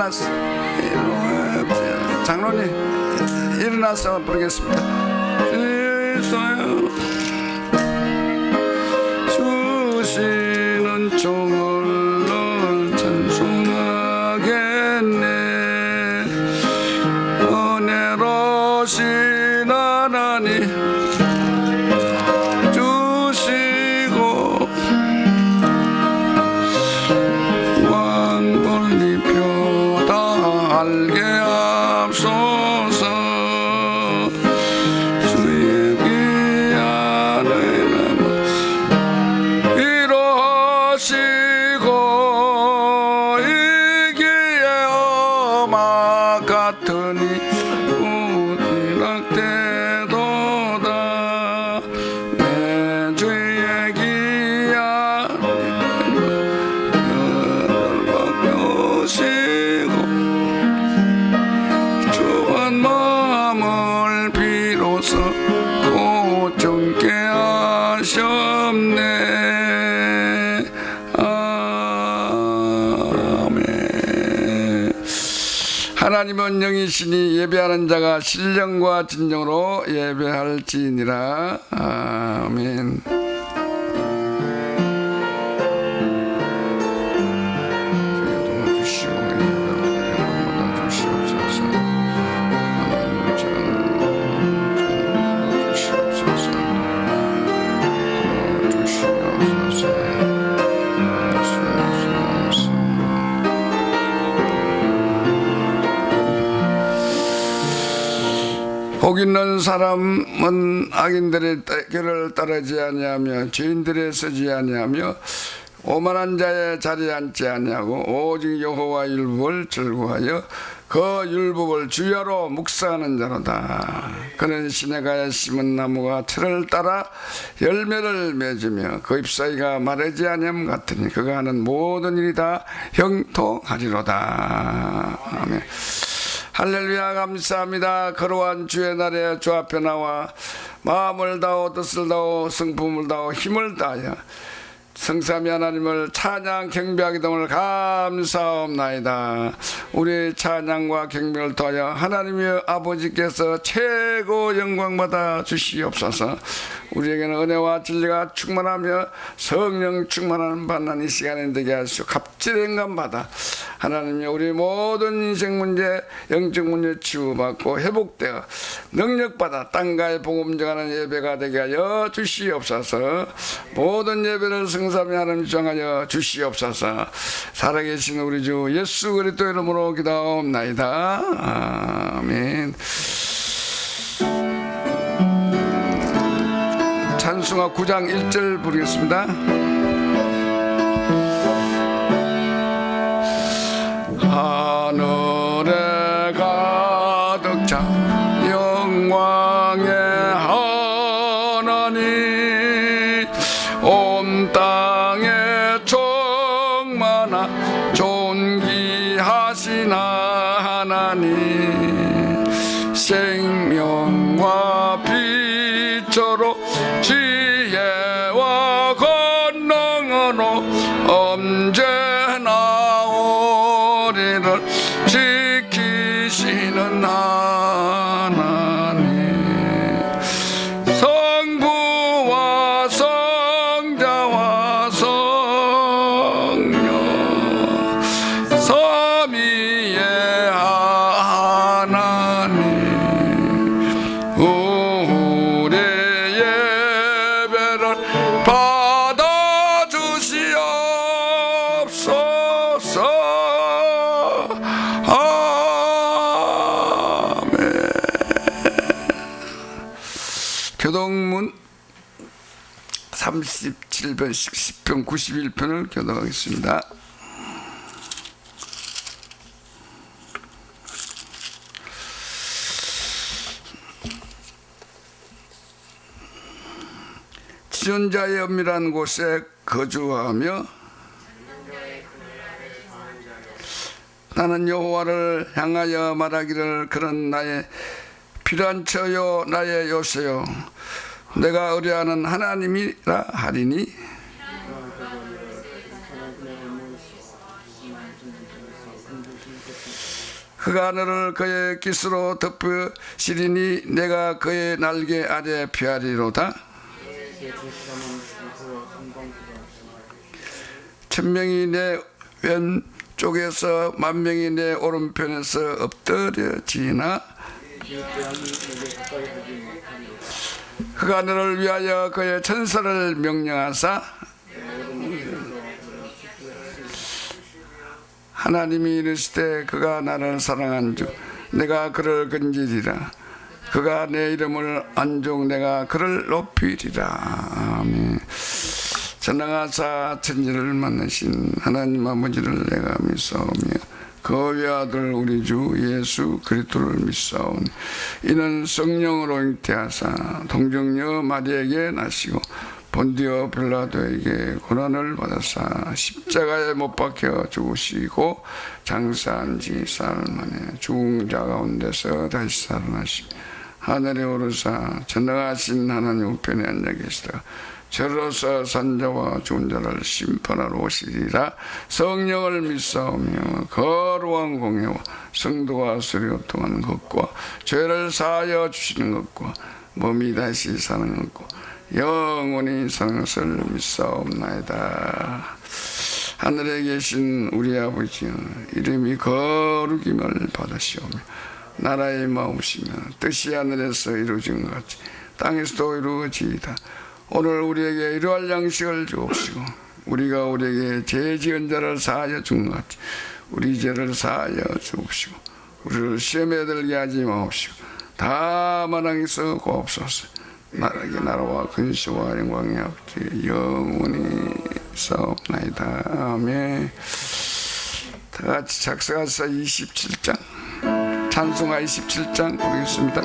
일어났어. 장로님 일어나서 부르겠습니다. 있어요. 주시는 종을 널 찬송하겠네. 은혜로신 하나님 주시고 왕벌리표 달게 앞서서 주의 귀한 은혜를 이루시고 이기에 엄마 같으니 우지락대도다. 내 죄의 귀한 받으시고 주한 마음을 비로소 고정케 하셨네. 아멘. 하나님은 영이시니 예배하는 자가 신령과 진정으로 예배할지니라. 아멘. 복 있는 사람은 악인들의 길을 따르지 아니하며 죄인들의 서지 아니하며 오만한 자의 자리에 앉지 아니하고 오직 여호와 율법을 즐거워하여 그 율법을 주야로 묵상하는 자로다. 그는 시내가에 심은 나무가 틀을 따라 열매를 맺으며 그 잎사귀가 마르지 아니함 같으니 그가 하는 모든 일이 다 형통하리로다. 아멘. 할렐루야. 감사합니다. 거룩한 주의 날에 주 앞에 나와 마음을 다하고 뜻을 다하고 성품을 다하고 힘을 다하여 성삼위 하나님을 찬양 경배하기 됨을 감사옵나이다. 우리 찬양과 경배를 통하여 하나님의 아버지께서 최고 영광받아 주시옵소서. 우리에게는 은혜와 진리가 충만하며 성령 충만한 받는 이 시간에 되게 하시고 갑질의 감 받아 하나님이 우리 모든 인생 문제, 영적 문제 치유받고 회복되어 능력받아 땅가에 복음 전하는 예배가 되게 하여 주시옵소서. 모든 예배를 성삼위 하나님 정하여 주시옵소서. 살아계신 우리 주 예수 그리스도 이름으로 기도하옵나이다. 아멘. 찬송가 9장 1절 부르겠습니다. 하늘에 가득 찬 영광의 하나님 온 땅에 충만한 존귀하신 하나님 생명과 빛으로 지혜와 권능으로 언제나 우리를 지키시는 하나님 성부와 성자와 성령 삼위의 하나님 교동문 37편, 10편, 91편을 교독하겠습니다. 지존자의 엄밀한 곳에 거주하며 나는 여호와를 향하여 말하기를 그런 나의 피란처요 나의 요새요 내가 의뢰하는 하나님이라 하리니 그가 너를 그의 깃으로 덮으시리니 내가 그의 날개 아래 피하리로다. 천명이 내 왼쪽에서 만명이 내 오른편에서 엎드려지나 그가 너를 위하여 그의 천사를 명령하사 하나님이 이르시되 그가 나를 사랑한 주 내가 그를 건지리라. 그가 내 이름을 안종 내가 그를 높이리라. 아멘. 전능하사 천지를 만나신 하나님 아버지를 내가 믿사오며 그 외아들 우리 주 예수 그리스도를 믿사오니 이는 성령으로 잉태하사 동정녀 마리에게 나시고 본디오 빌라도에게 고난을 받아사 십자가에 못 박혀 죽으시고 장사한 지 사흘 만에 죽은 자 가운데서 다시 살아나시고 하늘에 오르사 전능하신 하나님 우편에 앉아 계시다가 저로서 산자와 죽은 자를 심판하러 오시리라. 성령을 믿사오며 거룩한 공회와 성도가 수료통하는 것과 죄를 사하여 주시는 것과 몸이 다시 사는 것과 영원히 사는 것을 믿사옵나이다. 하늘에 계신 우리 아버지여 이름이 거룩임을 받으시오며 나라의 마음이시며 뜻이 하늘에서 이루어진 것 같이 땅에서도 이루어지이다. 오늘 우리에게 이러할 양식을 주옵시고 우리가 우리에게 죄 지은 자를 사하여 준 것 같이 우리 죄를 사하여 주옵시고 우리를 시험에 들게 하지 마옵시고 다만 왕에서 구하옵소서. 나라와 근시와 영광이 아버지 영원히 사옵나이다. 아멘. 다 같이 작사가서 27장 찬송가 27장 보겠습니다.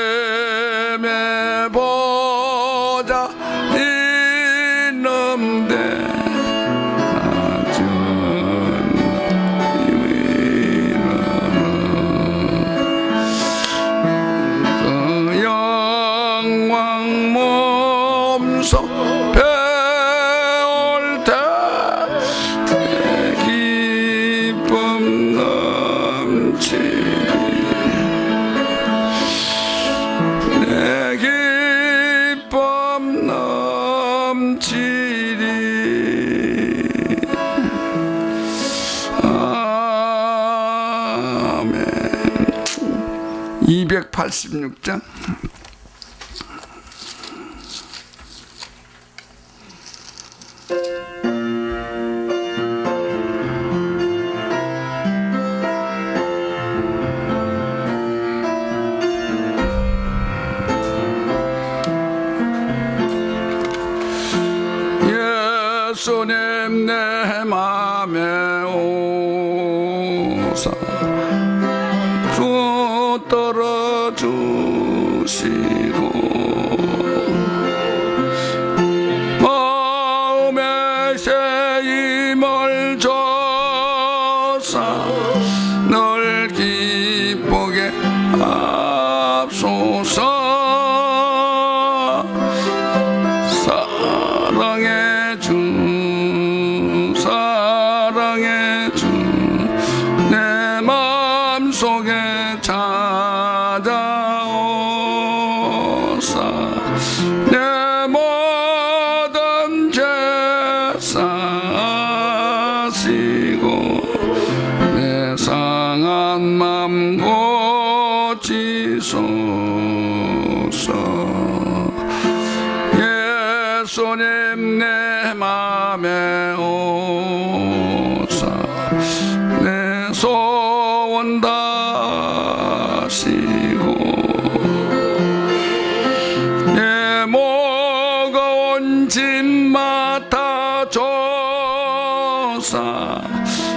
주님의 보좌 있는데 몸소 배울 때 기쁨 넘치리 내 기쁨 넘치리 아멘. 286장 예수님 내 맘에 오사 주 떨어주시고 마음에 새 힘을 줘서 널 기쁘게 합소서 사랑해 주 내 맘속에 찾아오사 내 모든 죄 사시고 내 상한 맘 고치소서 예수님 내 맘에 오사 내 소원 다시고 내 무거운 짐 맡아줘서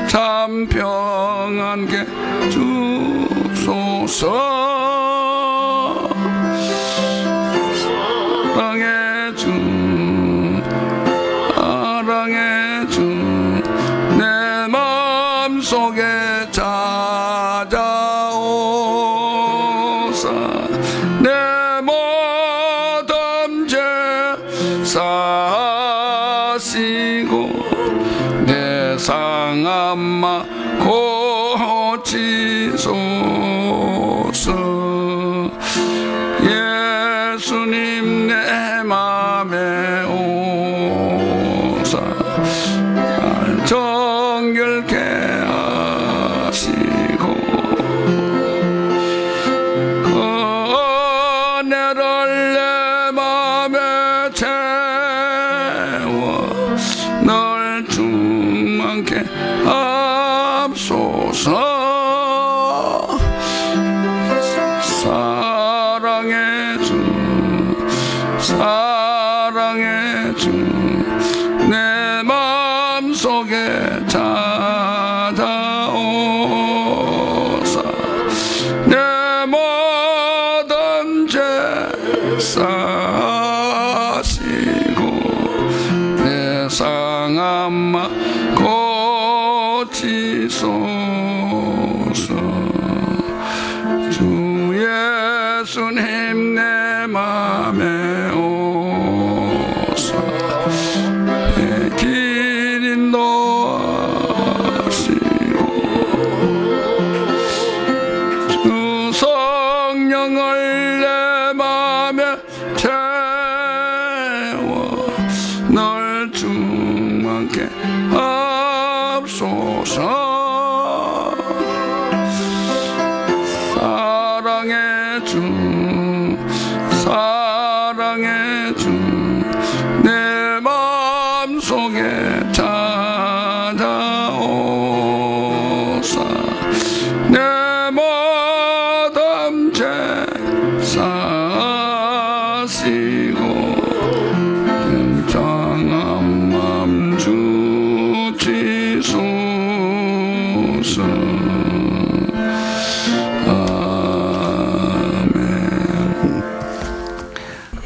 참 평안게 주소서 사랑해 주 사랑해 주 내 맘속에 찾아오사 내 모든 죄 사시고 내 상한 맘 고치소서 예수님 내 맘에 오사 날 정결케 하시고 은혜를 내 맘에 채워 널 충만케 합소서 사랑해 주 사랑해 주 내 맘속에 찾아오사 내 모든 죄 사시고 내 상한 맘 고치소서 주 예수님 내 맘에 오사 내 길 인도하시고 주 성령을 내 맘에 채워 널 충만케 합소서 사랑해 주 사랑해 주 내 맘속에 찾아오사 내 모든 죄 사시고 내 장한 맘 주치소서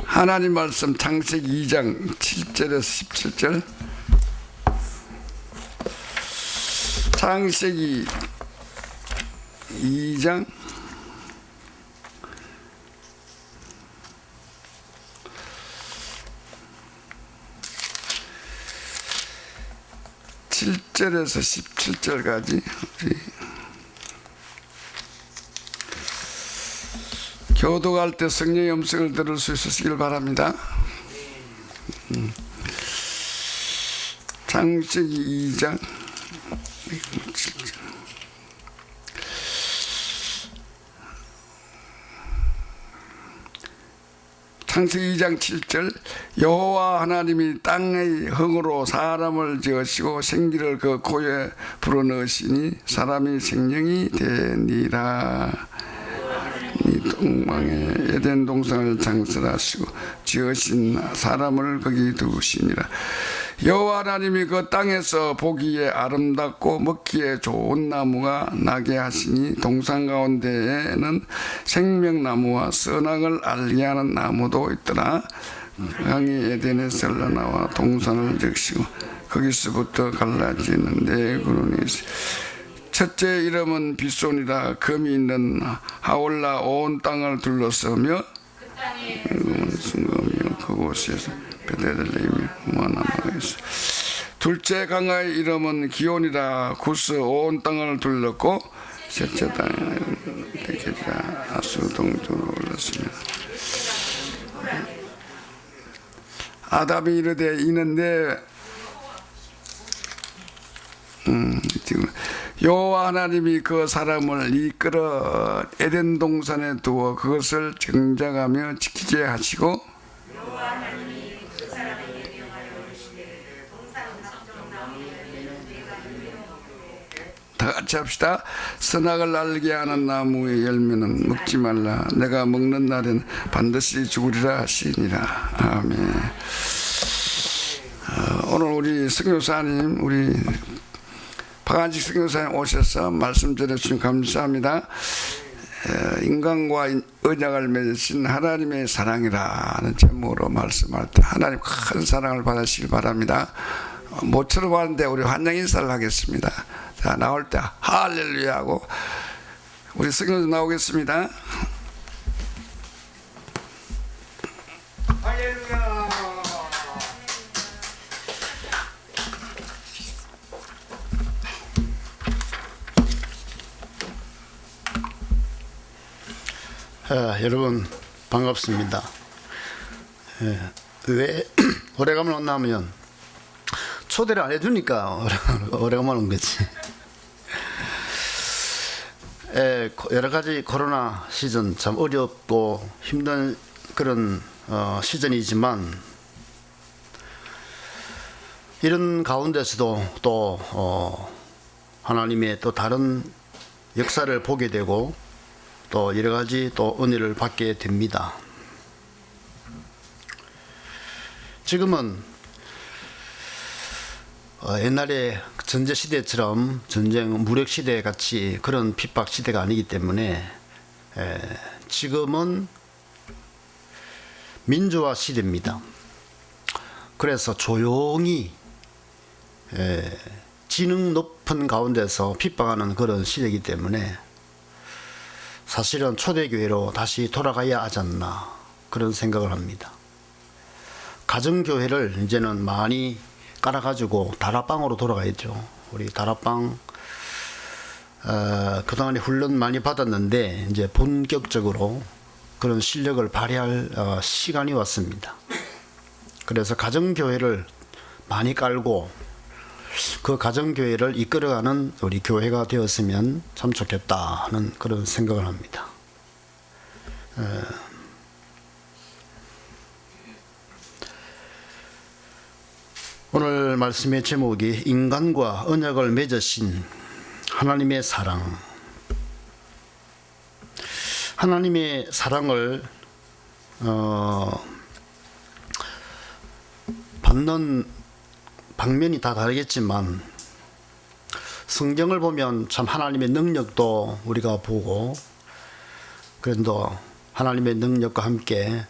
하나님 말씀 창세기 2장 7절에서 17절 창세기 2장 1절에서 17절까지 교도할 때 성령의 음성을 들을 수 있으시길 바랍니다. 창세기 2장 7절. 창세기 2장 7절. 여호와 하나님이 땅의 흙으로 사람을 지으시고 생기를 그 코에 불어넣으시니 사람이 생명이 되니라. 이 동방에 에덴 동산을 장설하시고 지으신 사람을 거기 두시니라. 여호와 하나님이 그 땅에서 보기에 아름답고 먹기에 좋은 나무가 나게 하시니 동산 가운데에는 생명나무와 선악을 알게 하는 나무도 있더라. 강이 에덴에서 흘러나와 동산을 적시고 거기서부터 갈라지는 네 그루니 첫째 이름은 비손이라. 금이 있는 하올라 온 땅을 둘러서며 순금이요 그곳에서 베데들레임이 무화나무가 있어. 둘째 강의 이름은 기온이라. 구스 온 땅을 둘렀고 셋째 땅에 데케자 아수 동쪽으로 올랐습니다. 아담이 이르되 이는 내 지금 여호와 하나님이 그 사람을 이끌어 에덴 동산에 두어 그것을 정작하며 지키게 하시고 다 같이 합시다. 선악을 알게 하는 나무의 열매는 먹지 말라. 내가 먹는 날엔 반드시 죽으리라 하시니라. 아멘. 오늘 우리 선교사님, 우리 박한식 선교사님 오셔서 말씀 전해주신 감사합니다. 인간과 언약을 맺으신 하나님의 사랑이라는 제목으로 말씀할 때 하나님 큰 사랑을 받으시길 바랍니다. 모처럼 하는데 우리 환영 인사를 하겠습니다. 자, 나올 때 할렐루야 하고 우리 선교사 나오겠습니다. 할렐루야. 여러분 반갑습니다. 왜 오래간만에 온다면 초대를 안 해주니까 오래간만에 온 거지. 여러 가지 코로나 시즌 참 어렵고 힘든 그런 시즌이지만 이런 가운데서도 또 하나님의 또 다른 역사를 보게 되고 또 여러 가지 또 은혜를 받게 됩니다. 지금은 옛날에 전제 시대처럼 전쟁 무력 시대 같이 그런 핍박 시대가 아니기 때문에 지금은 민주화 시대입니다. 그래서 조용히 지능 높은 가운데서 핍박하는 그런 시대이기 때문에 사실은 초대교회로 다시 돌아가야 하지 않나 그런 생각을 합니다. 가정교회를 이제는 많이 깔아가지고 다락방으로 돌아가야죠. 우리 다락방 그동안에 훈련 많이 받았는데 이제 본격적으로 그런 실력을 발휘할 시간이 왔습니다. 그래서 가정교회를 많이 깔고 그 가정교회를 이끌어가는 우리 교회가 되었으면 참 좋겠다 하는 그런 생각을 합니다. 오늘 말씀의 제목이 인간과 언약을 맺으신 하나님의 사랑. 하나님의 사랑을 받는 방면이 다 다르겠지만 성경을 보면 참 하나님의 능력도 우리가 보고 그래도 하나님의 능력과 함께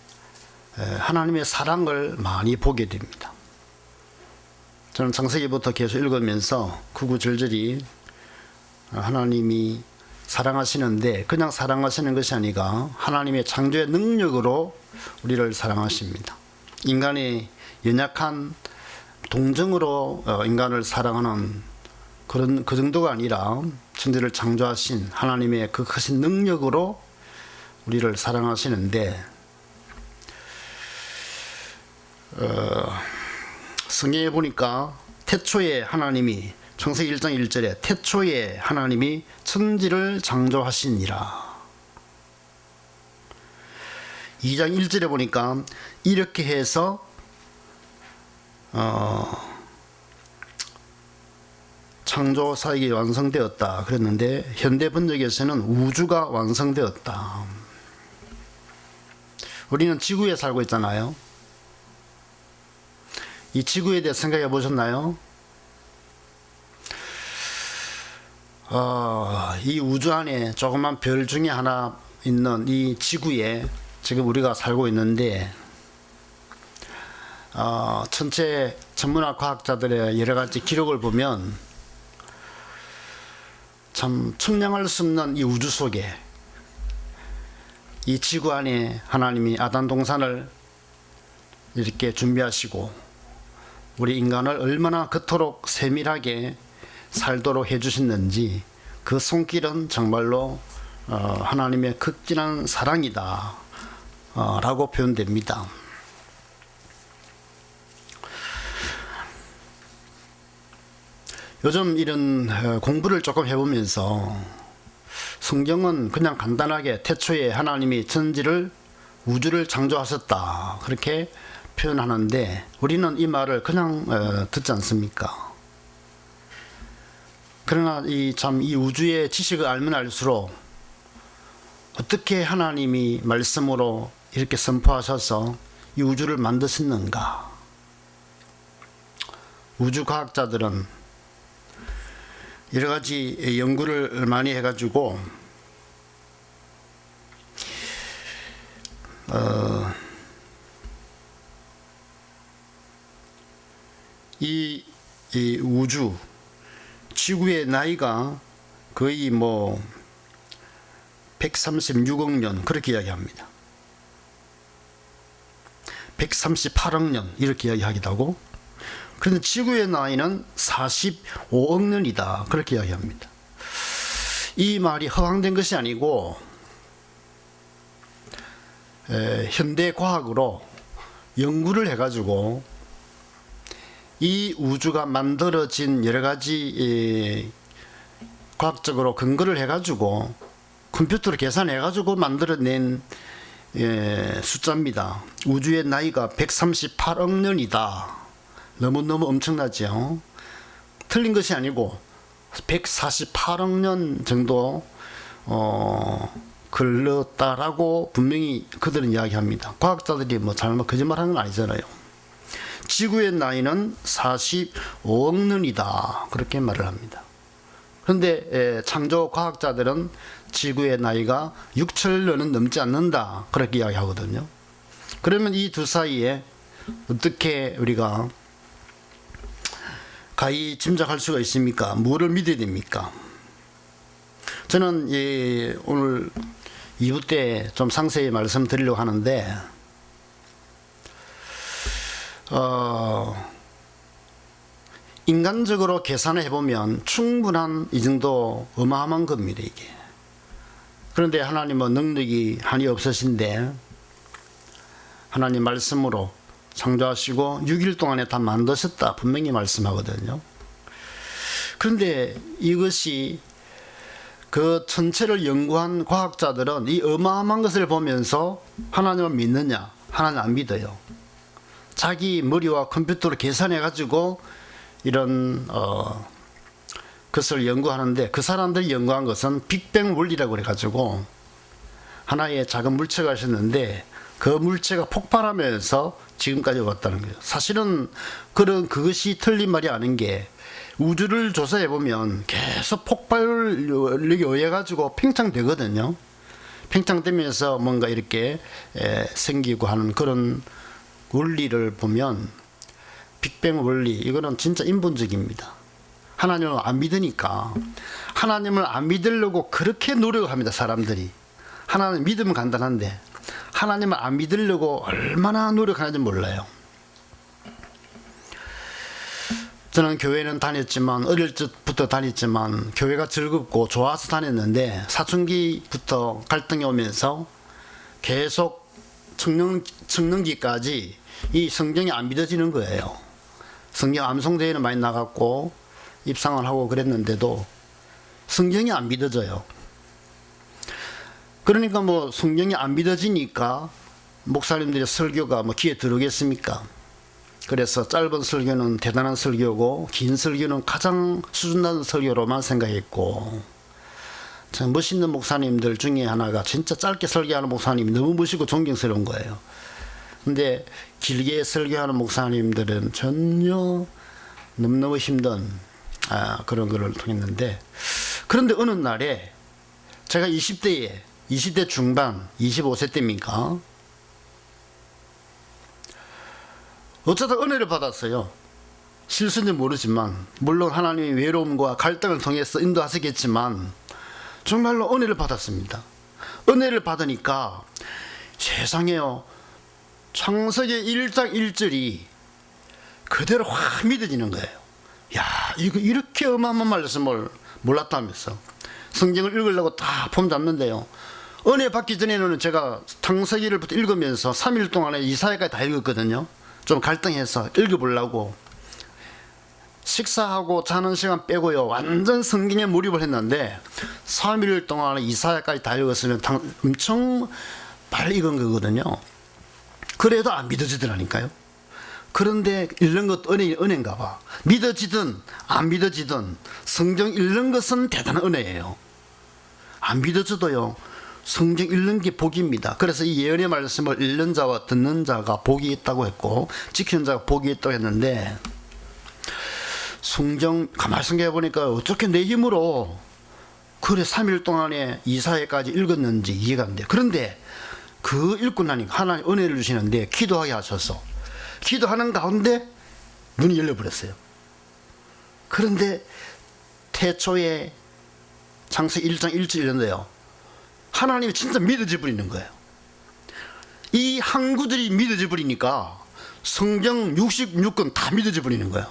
하나님의 사랑을 많이 보게 됩니다. 저는 창세기부터 계속 읽으면서 구구절절히 하나님이 사랑하시는데 그냥 사랑하시는 것이 아니라 하나님의 창조의 능력으로 우리를 사랑하십니다. 인간의 연약한 동정으로 인간을 사랑하는 그 정도가 아니라 천지를 창조하신 하나님의 그 크신 능력으로 우리를 사랑하시는데, 성경에 보니까 태초에 하나님이, 창세기 1장 1절에 태초에 하나님이 천지를 창조하시니라. 2장 1절에 보니까 이렇게 해서 창조 사역이 완성되었다 그랬는데, 현대 번역에서는 우주가 완성되었다. 우리는 지구에 살고 있잖아요. 이 지구에 대해 생각해 보셨나요? 이 우주 안에 조그만 별 중에 하나 있는 이 지구에 지금 우리가 살고 있는데, 천체 천문학 과학자들의 여러 가지 기록을 보면 참 측량할 수 없는 이 우주 속에 이 지구 안에 하나님이 아담 동산을 이렇게 준비하시고 우리 인간을 얼마나 그토록 세밀하게 살도록 해주셨는지, 그 손길은 정말로 하나님의 극진한 사랑이다 라고 표현됩니다. 요즘 이런 공부를 조금 해보면서 성경은 그냥 간단하게 태초에 하나님이 천지를, 우주를 창조하셨다 그렇게 표현하는데, 우리는 이 말을 그냥 듣지 않습니까? 그러나 이 우주의 지식을 알면 알수록 어떻게 하나님이 말씀으로 이렇게 선포하셔서 이 우주를 만드셨는가? 우주 과학자들은 여러 가지 연구를 많이 해가지고 이 우주, 지구의 나이가 거의 136억 년 그렇게 이야기합니다. 138억 년 이렇게 이야기하기도 하고, 그런데 지구의 나이는 45억 년이다 그렇게 이야기합니다. 이 말이 허황된 것이 아니고 현대 과학으로 연구를 해가지고 이 우주가 만들어진 여러 가지 과학적으로 근거를 해가지고 컴퓨터로 계산해가지고 만들어낸 숫자입니다. 우주의 나이가 138억 년이다. 너무너무 엄청나죠. 틀린 것이 아니고 148억 년 정도 걸렸다라고 분명히 그들은 이야기합니다. 과학자들이 잘못 거짓말하는 건 아니잖아요. 지구의 나이는 45억 년이다 그렇게 말을 합니다. 그런데 창조 과학자들은 지구의 나이가 6천 년은 넘지 않는다 그렇게 이야기하거든요. 그러면 이 두 사이에 어떻게 우리가 가히 짐작할 수가 있습니까? 뭐를 믿어야 됩니까? 저는 오늘 2부 때 좀 상세히 말씀드리려고 하는데, 인간적으로 계산을 해보면 충분한 이 정도 어마어마한 겁니다, 이게. 그런데 하나님은 능력이 한이 없으신데 하나님 말씀으로 창조하시고 6일 동안에 다 만드셨다 분명히 말씀하거든요. 그런데 이것이 그 천체를 연구한 과학자들은 이 어마어마한 것을 보면서 하나님을 믿느냐? 하나님 안 믿어요. 자기 머리와 컴퓨터로 계산해 가지고 이런 것을 연구하는데, 그 사람들이 연구한 것은 빅뱅 원리라고 그래 가지고 하나의 작은 물체가 있었는데 그 물체가 폭발하면서 지금까지 왔다는 거예요. 사실은 그것이 틀린 말이 아닌 게, 우주를 조사해 보면 계속 폭발력에 의해 가지고 팽창되거든요. 팽창되면서 뭔가 이렇게 생기고 하는 그런 원리를 보면 빅뱅 원리, 이거는 진짜 인본적입니다. 하나님을 안 믿으니까, 하나님을 안 믿으려고 그렇게 노력합니다, 사람들이. 하나님 믿으면 간단한데 하나님을 안 믿으려고 얼마나 노력하는지 몰라요. 저는 교회는 다녔지만 어릴 적부터 다녔지만 교회가 즐겁고 좋아서 다녔는데 사춘기부터 갈등이 오면서 계속 청년기까지 이 성경이 안 믿어지는 거예요. 성경 암송대회는 많이 나갔고 입상을 하고 그랬는데도 성경이 안 믿어져요. 그러니까 뭐 성경이 안 믿어지니까 목사님들의 설교가 뭐 귀에 들어오겠습니까? 그래서 짧은 설교는 대단한 설교고 긴 설교는 가장 수준 낮은 설교로만 생각했고, 참 멋있는 목사님들 중에 하나가 진짜 짧게 설교하는 목사님이 너무 멋있고 존경스러운 거예요. 근데 길게 설교하는 목사님들은 전혀 너무너무 힘든 그런 거를 통했는데, 그런데 어느 날에 제가 20대 중반 25세 때입니까? 어쩌다 은혜를 받았어요. 실수인지 모르지만 물론 하나님이 외로움과 갈등을 통해서 인도하시겠지만 정말로 은혜를 받았습니다. 은혜를 받으니까 세상에요, 창세기 1장 1절이 그대로 확 믿어지는 거예요. 야, 이거 이렇게 어마어마한 말씀을 몰랐다면서 성경을 읽으려고 다 폼 잡는데요, 은혜 받기 전에는 제가 창세기를부터 읽으면서 3일 동안에 이사야까지 다 읽었거든요. 좀 갈등해서 읽어보려고 식사하고 자는 시간 빼고요 완전 성경에 몰입을 했는데 3일 동안에 이사야까지 다 읽었으면 엄청 빨리 읽은 거거든요. 그래도 안 믿어지더라니까요. 그런데 읽는 것도 은혜인가 봐. 믿어지든 안 믿어지든 성경 읽는 것은 대단한 은혜예요. 안 믿어져도요 성경 읽는 게 복입니다. 그래서 이 예언의 말씀을 읽는 자와 듣는 자가 복이 있다고 했고 지키는 자가 복이 있다고 했는데, 성경 가만히 생각해 보니까 어떻게 내 힘으로 그래 3일 동안에 이사야까지 읽었는지 이해가 안 돼요. 그런데 그 읽고 나니까 하나님 은혜를 주시는데 기도하게 하셔서 기도하는 가운데 눈이 열려버렸어요. 그런데 태초에 창세기 1장 1절 읽는데요, 하나님이 진짜 믿어져 버리는 거예요. 이 한 구절이 믿어져 버리니까 성경 66권 다 믿어져 버리는 거예요.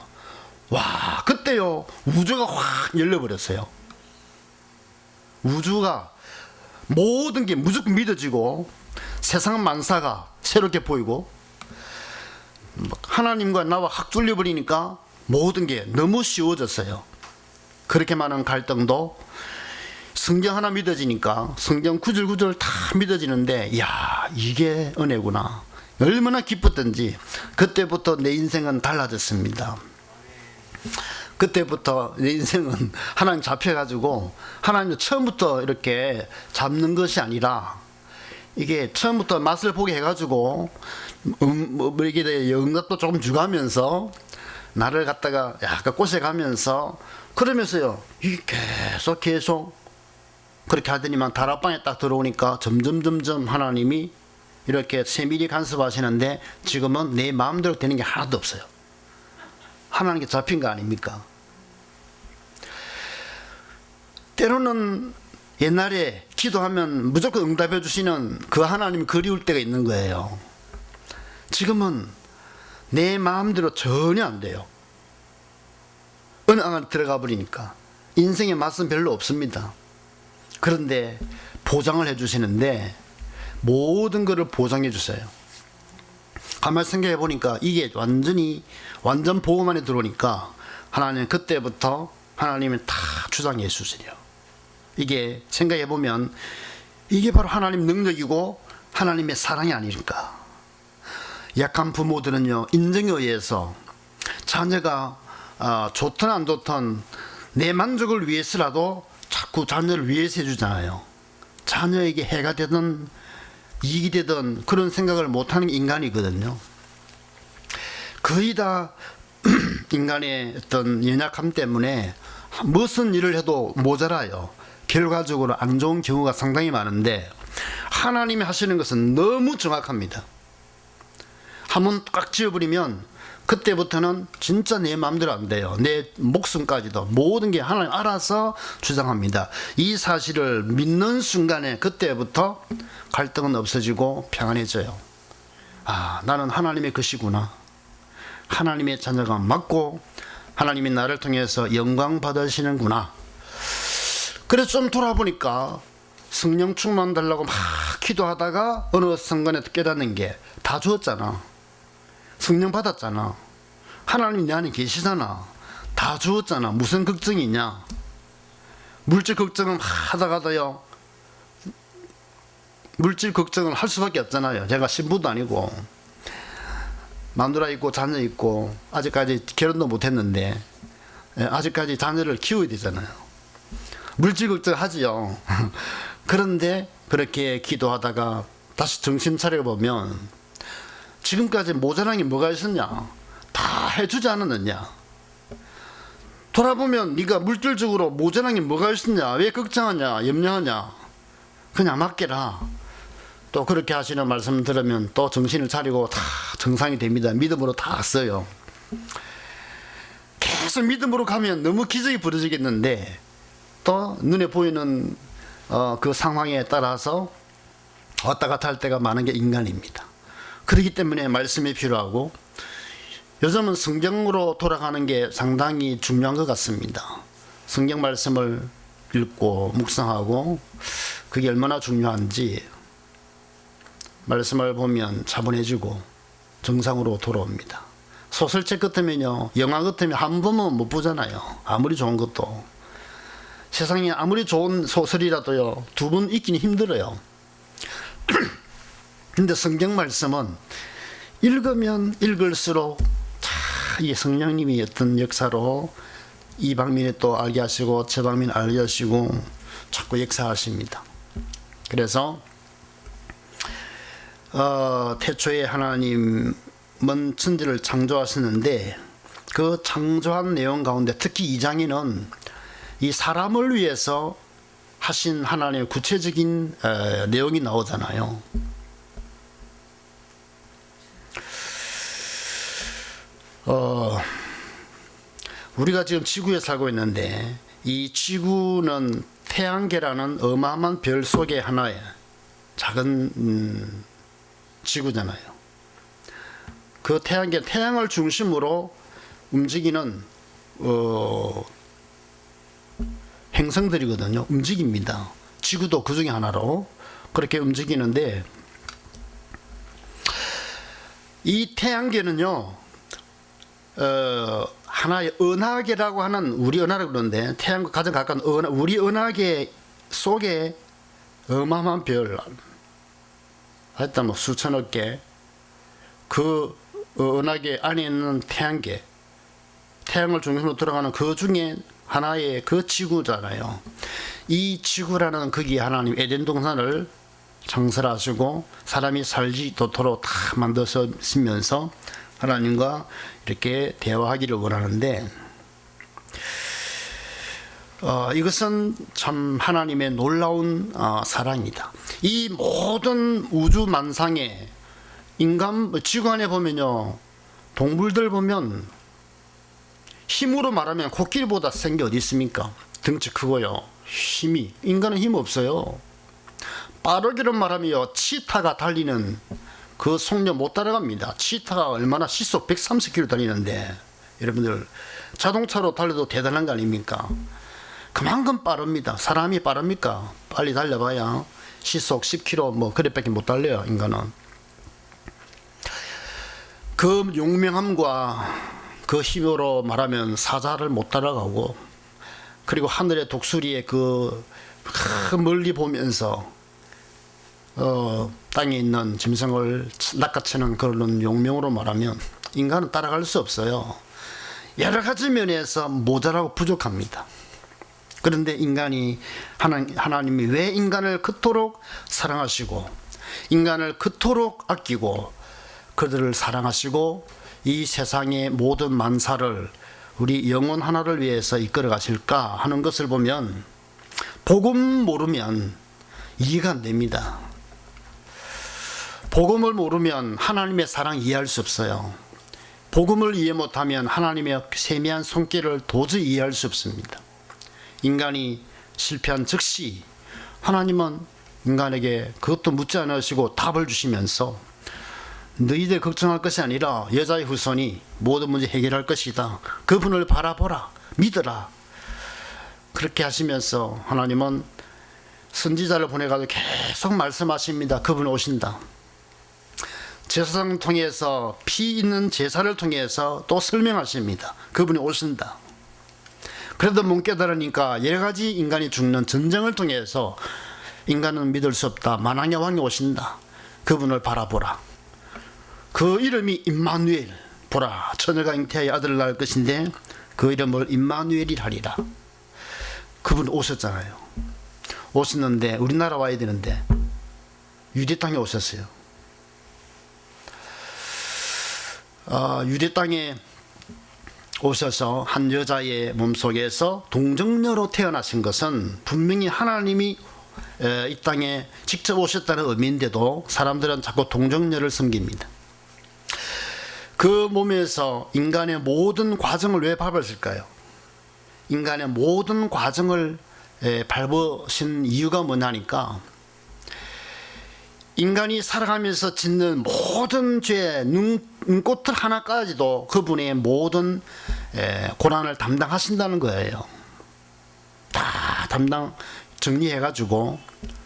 와, 그때요 우주가 확 열려버렸어요. 우주가 모든 게 무조건 믿어지고 세상 만사가 새롭게 보이고 하나님과 나와 확 뚫려버리니까 모든 게 너무 쉬워졌어요. 그렇게 많은 갈등도 성경 하나 믿어지니까 성경 구절구절 다 믿어지는데, 야, 이게 은혜구나. 얼마나 기뻤던지 그때부터 내 인생은 달라졌습니다. 그때부터 내 인생은 하나님 잡혀가지고 하나님 처음부터 이렇게 잡는 것이 아니라 이게 처음부터 맛을 보게 해가지고 이게 영감도 조금 주가면서 나를 갖다가 약간 꼬셔가면서 그러면서요 이게 계속 그렇게 하더니만 다락방에 딱 들어오니까 점점 하나님이 이렇게 세밀히 간섭하시는데 지금은 내 마음대로 되는 게 하나도 없어요. 하나님께 잡힌 거 아닙니까? 때로는 옛날에 기도하면 무조건 응답해 주시는 그 하나님이 그리울 때가 있는 거예요. 지금은 내 마음대로 전혀 안 돼요. 어느 안에 들어가 버리니까 인생의 맛은 별로 없습니다. 그런데 보장을 해주시는데 모든 것을 보장해 주세요. 가만히 생각해 보니까 이게 완전 보험 안에 들어오니까 하나님 그때부터 하나님은 다 주장해 주시려. 이게 생각해 보면 이게 바로 하나님 능력이고 하나님의 사랑이 아닐까. 약한 부모들은요 인정에 의해서 자녀가 좋든 안 좋든 내 만족을 위해서라도 자꾸 자녀를 위해서 해주잖아요. 자녀에게 해가 되든 이익이 되든 그런 생각을 못하는 게 인간이거든요. 거의 다 인간의 어떤 연약함 때문에 무슨 일을 해도 모자라요. 결과적으로 안 좋은 경우가 상당히 많은데 하나님이 하시는 것은 너무 정확합니다. 한번 꽉 지어버리면 그때부터는 진짜 내 마음대로 안 돼요. 내 목숨까지도 모든 게 하나님 알아서 주장합니다. 이 사실을 믿는 순간에 그때부터 갈등은 없어지고 평안해져요. 아, 나는 하나님의 것이구나. 하나님의 자녀가 맞고 하나님이 나를 통해서 영광 받으시는구나. 그래서 좀 돌아보니까 성령 충만 달라고 막 기도하다가 어느 순간에 깨닫는 게 다 주었잖아. 성령 받았잖아. 하나님 내 안에 계시잖아. 다 주었잖아. 무슨 걱정이 있냐. 물질 걱정은 하다가도요, 물질 걱정을 할 수밖에 없잖아요. 제가 신부도 아니고 마누라 있고 자녀 있고 아직까지 결혼도 못했는데 아직까지 자녀를 키워야 되잖아요. 물질 걱정하지요. 그런데 그렇게 기도하다가 다시 정신 차려보면 지금까지 모자란 게 뭐가 있었냐. 다 해주지 않았느냐. 돌아보면 네가 물질적으로 모자란 게 뭐가 있었냐. 왜 걱정하냐 염려하냐. 그냥 맡겨라. 또 그렇게 하시는 말씀 들으면 또 정신을 차리고 다 정상이 됩니다. 믿음으로 다 써요. 계속 믿음으로 가면 너무 기적이 벌어지겠는데 또 눈에 보이는 그 상황에 따라서 왔다 갔다 할 때가 많은 게 인간입니다. 그렇기 때문에 말씀이 필요하고 요즘은 성경으로 돌아가는 게 상당히 중요한 것 같습니다. 성경 말씀을 읽고 묵상하고 그게 얼마나 중요한지 말씀을 보면 차분해지고 정상으로 돌아옵니다. 소설책 같으면요, 영화 같으면 한 번은 못 보잖아요. 아무리 좋은 것도. 세상에 아무리 좋은 소설이라도요, 두 번 읽기는 힘들어요. 근데 성경 말씀은 읽으면 읽을수록 이 성령님이 어떤 역사로 이 방면에 또 알게 하시고 저 방면에 알게 하시고 자꾸 역사하십니다. 그래서 태초에 하나님은 천지를 창조하셨는데 그 창조한 내용 가운데 특히 2장에는 이 사람을 위해서 하신 하나님의 구체적인 내용이 나오잖아요. 우리가 지금 지구에 살고 있는데 이 지구는 태양계라는 어마어마한 별 속의 하나의 작은 지구잖아요. 그 태양계, 태양을 중심으로 움직이는 행성들이거든요. 움직입니다. 지구도 그 중에 하나로 그렇게 움직이는데 이 태양계는요, 하나의 은하계라고 하는 우리 은하라고 그러는데 태양과 가장 가까운 우리 은하계 속에 어마어마한 별, 하여튼 뭐 수천억 개, 그 은하계 안에 있는 태양계, 태양을 중심으로 돌아가는 그 중에 하나의 그 지구잖아요. 이 지구라는 거기 하나님 에덴 동산을 창설하시고 사람이 살지도록 다 만드시면서 하나님과 이렇게 대화하기를 원하는데 이것은 참 하나님의 놀라운 사랑이다. 이 모든 우주 만상에 인간 지구 안에 보면요, 동물들 보면 힘으로 말하면 코끼리보다 센 게 어디 있습니까? 덩치 크고요. 힘이, 인간은 힘 없어요. 빠르기로 말하면 치타가 달리는 그 속력 못 따라갑니다. 치타가 얼마나 시속 130km 달리는데 여러분들 자동차로 달려도 대단한 거 아닙니까? 그만큼 빠릅니다. 사람이 빠릅니까? 빨리 달려봐야 시속 10km 뭐 그래밖에 못 달려요. 인간은. 그 용맹함과 그 힘으로 말하면 사자를 못 따라가고, 그리고 하늘의 독수리의 그 멀리 보면서 땅에 있는 짐승을 낚아채는 그런 용명으로 말하면 인간은 따라갈 수 없어요. 여러 가지 면에서 모자라고 부족합니다. 그런데 인간이 하나님이 왜 인간을 그토록 사랑하시고 인간을 그토록 아끼고 그들을 사랑하시고 이 세상의 모든 만사를 우리 영혼 하나를 위해서 이끌어 가실까 하는 것을 보면 복음 모르면 이해가 안 됩니다. 복음을 모르면 하나님의 사랑 이해할 수 없어요. 복음을 이해 못하면 하나님의 세미한 손길을 도저히 이해할 수 없습니다. 인간이 실패한 즉시 하나님은 인간에게 그것도 묻지 않으시고 답을 주시면서 너희들 걱정할 것이 아니라 여자의 후손이 모든 문제 해결할 것이다. 그분을 바라보라. 믿어라. 그렇게 하시면서 하나님은 선지자를 보내가지고 계속 말씀하십니다. 그분 오신다. 제사장 통해서 피 있는 제사를 통해서 또 설명하십니다. 그분이 오신다. 그래도 못 깨달으니까 여러 가지 인간이 죽는 전쟁을 통해서 인간은 믿을 수 없다. 만왕의 왕이 오신다. 그분을 바라보라. 그 이름이 임마누엘. 보라, 처녀가 잉태하여 아들을 낳을 것인데 그 이름을 임마누엘이라 하리라. 그분 오셨잖아요. 오셨는데 우리나라 와야 되는데 유대 땅에 오셨어요. 유대 땅에 오셔서 한 여자의 몸속에서 동정녀로 태어나신 것은 분명히 하나님이 이 땅에 직접 오셨다는 의미인데도 사람들은 자꾸 동정녀를 섬깁니다. 그 몸에서 인간의 모든 과정을 왜 밟으실까요? 인간의 모든 과정을 밟으신 이유가 뭐냐니까, 인간이 살아가면서 짓는 모든 죄, 눈꽃을 하나까지도 그분의 모든 고난을 담당하신다는 거예요. 다 담당 정리해가지고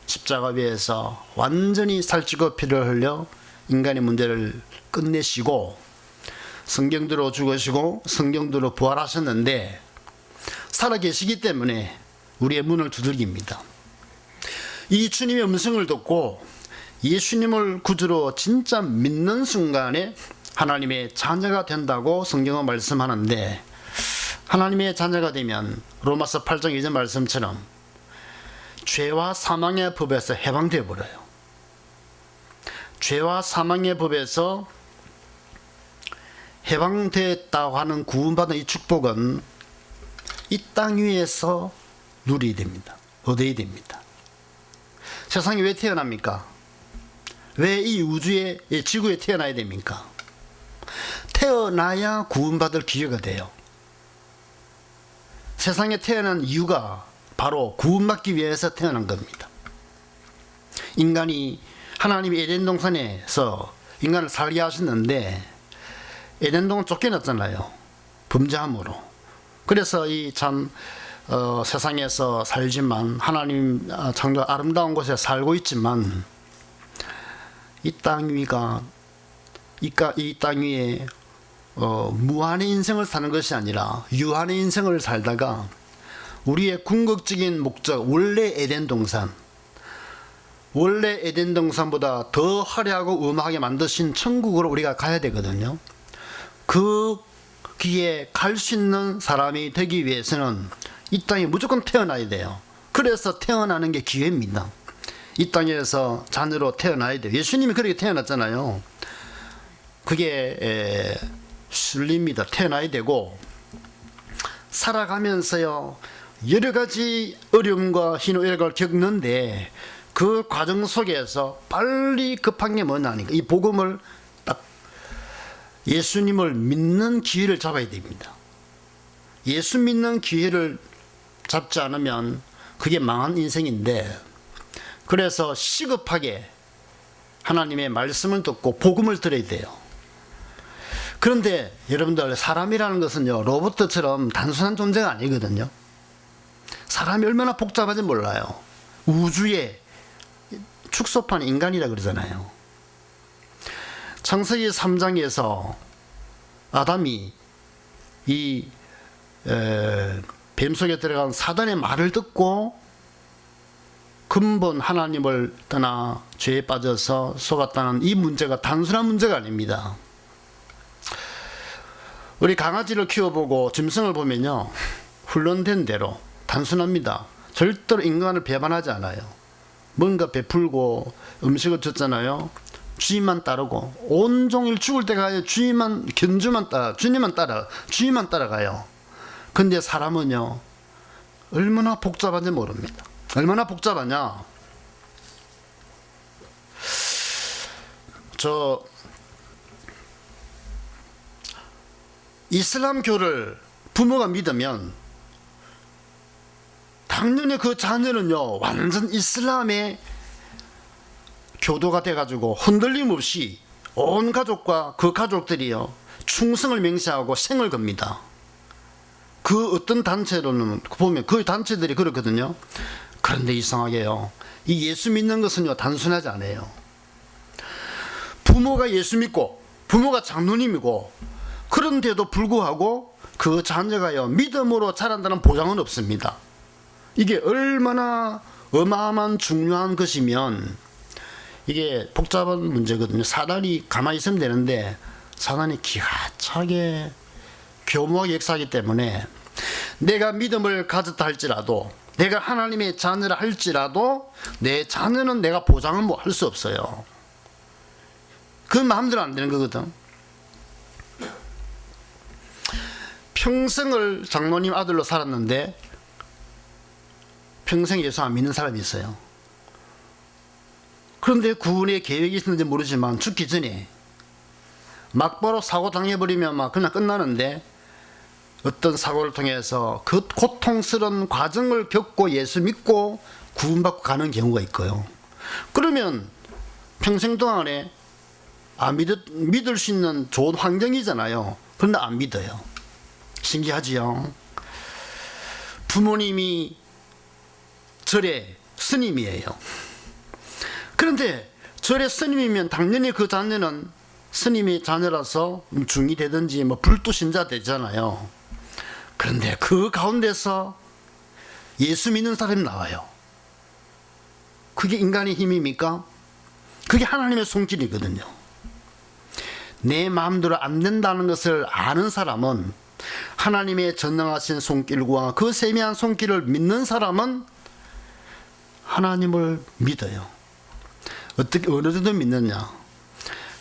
십자가 위에서 완전히 살찌고 피를 흘려 인간의 문제를 끝내시고 성경대로 죽으시고 성경대로 부활하셨는데 살아계시기 때문에 우리의 문을 두들깁니다. 이 주님의 음성을 듣고 예수님을 구주로 진짜 믿는 순간에 하나님의 자녀가 된다고 성경은 말씀하는데, 하나님의 자녀가 되면 로마서 8장 2절 말씀처럼 죄와 사망의 법에서 해방되어 버려요. 죄와 사망의 법에서 해방됐다고 하는 구원받은 이 축복은 이 땅 위에서 누리게 됩니다. 얻어야 됩니다. 세상에 왜 태어납니까? 왜 이 우주에, 이 지구에 태어나야 됩니까? 태어나야 구원받을 기회가 돼요. 세상에 태어난 이유가 바로 구원받기 위해서 태어난 겁니다. 인간이 하나님이 에덴 동산에서 인간을 살게 하셨는데 에덴 동산 쫓겨났잖아요. 범죄함으로. 그래서 이 참 세상에서 살지만 하나님 창조 아름다운 곳에 살고 있지만 이 땅 위가 이 땅 위에 무한의 인생을 사는 것이 아니라 유한의 인생을 살다가 우리의 궁극적인 목적, 원래 에덴 동산보다 더 화려하고 음악하게 만드신 천국으로 우리가 가야 되거든요. 그 기에 갈 수 있는 사람이 되기 위해서는 이 땅에 무조건 태어나야 돼요. 그래서 태어나는 게 기회입니다. 이 땅에서 자녀로 태어나야 돼요. 예수님이 그렇게 태어났잖아요. 그게 순리입니다. 태어나야 되고, 살아가면서요 여러 가지 어려움과 희노애락을 겪는데 그 과정 속에서 빨리 급한 게 뭐냐니까 이 복음을 딱 예수님을 믿는 기회를 잡아야 됩니다. 예수 믿는 기회를 잡지 않으면 그게 망한 인생인데, 그래서 시급하게 하나님의 말씀을 듣고 복음을 들어야 돼요. 그런데 여러분들, 사람이라는 것은요 로봇처럼 단순한 존재가 아니거든요. 사람이 얼마나 복잡한지 몰라요. 우주의 축소판 인간이라 그러잖아요. 창세기 3장에서 아담이 이 뱀 속에 들어간 사단의 말을 듣고 근본 하나님을 떠나 죄에 빠져서 속았다는 이 문제가 단순한 문제가 아닙니다. 우리 강아지를 키워보고 짐승을 보면요 훈련된 대로 단순합니다. 절대로 인간을 배반하지 않아요. 뭔가 베풀고 음식을 줬잖아요. 주인만 따르고 온종일 죽을 때까지 주인만 따라가요. 근데 사람은요 얼마나 복잡한지 모릅니다. 얼마나 복잡하냐, 저 이슬람교를 부모가 믿으면 당연히 그 자녀는요 완전 이슬람의 교도가 돼가지고 흔들림 없이 온 가족과 그 가족들이요 충성을 맹세하고 생을 겁니다. 그 어떤 단체로는 보면 그 단체들이 그렇거든요. 그런데 이상하게요, 이 예수 믿는 것은요 단순하지 않아요. 부모가 예수 믿고 부모가 장로님이고 그런데도 불구하고 그 자녀가요 믿음으로 자란다는 보장은 없습니다. 이게 얼마나 어마어마한 중요한 것이면, 이게 복잡한 문제거든요. 사단이 가만히 있으면 되는데 사단이 기가 차게 교묘하게 역사하기 때문에, 내가 믿음을 가졌다 할지라도, 내가 하나님의 자녀라 할지라도 내 자녀는 내가 보장을 뭐 할 수 없어요. 그 마음대로 안 되는 거거든. 평생을 장로님 아들로 살았는데 평생 예수 안 믿는 사람이 있어요. 그런데 구원의 계획이 있는지 모르지만 죽기 전에 막바로 사고 당해버리면 막 그냥 끝나는데, 어떤 사고를 통해서 그 고통스러운 과정을 겪고 예수 믿고 구원받고 가는 경우가 있고요. 그러면 평생 동안에 믿을 수 있는 좋은 환경이잖아요. 그런데 안 믿어요. 신기하지요. 부모님이 절의 스님이에요. 그런데 절의 스님이면 당연히 그 자녀는 스님의 자녀라서 중이 되든지 뭐 불도신자 되잖아요. 그런데 그 가운데서 예수 믿는 사람이 나와요. 그게 인간의 힘입니까? 그게 하나님의 손길이거든요. 내 마음대로 안 된다는 것을 아는 사람은, 하나님의 전능하신 손길과 그 세미한 손길을 믿는 사람은 하나님을 믿어요. 어떻게, 어느 정도 믿느냐?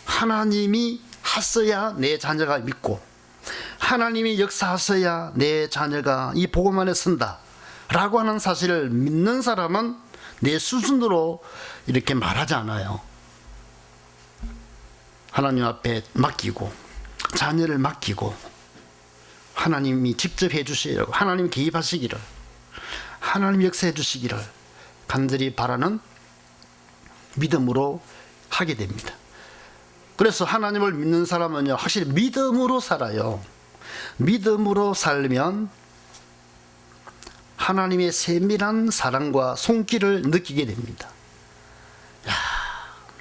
하나님이 하셔야 내 자녀가 믿고, 하나님이 역사하셔야 내 자녀가 이 복음 안에 선다 라고 하는 사실을 믿는 사람은 내 수준으로 이렇게 말하지 않아요. 하나님 앞에 맡기고, 자녀를 맡기고, 하나님이 직접 해주시라고, 하나님 개입하시기를, 하나님 역사해 주시기를 간절히 바라는 믿음으로 하게 됩니다. 그래서 하나님을 믿는 사람은요 확실히 믿음으로 살아요. 믿음으로 살면 하나님의 세밀한 사랑과 손길을 느끼게 됩니다. 야,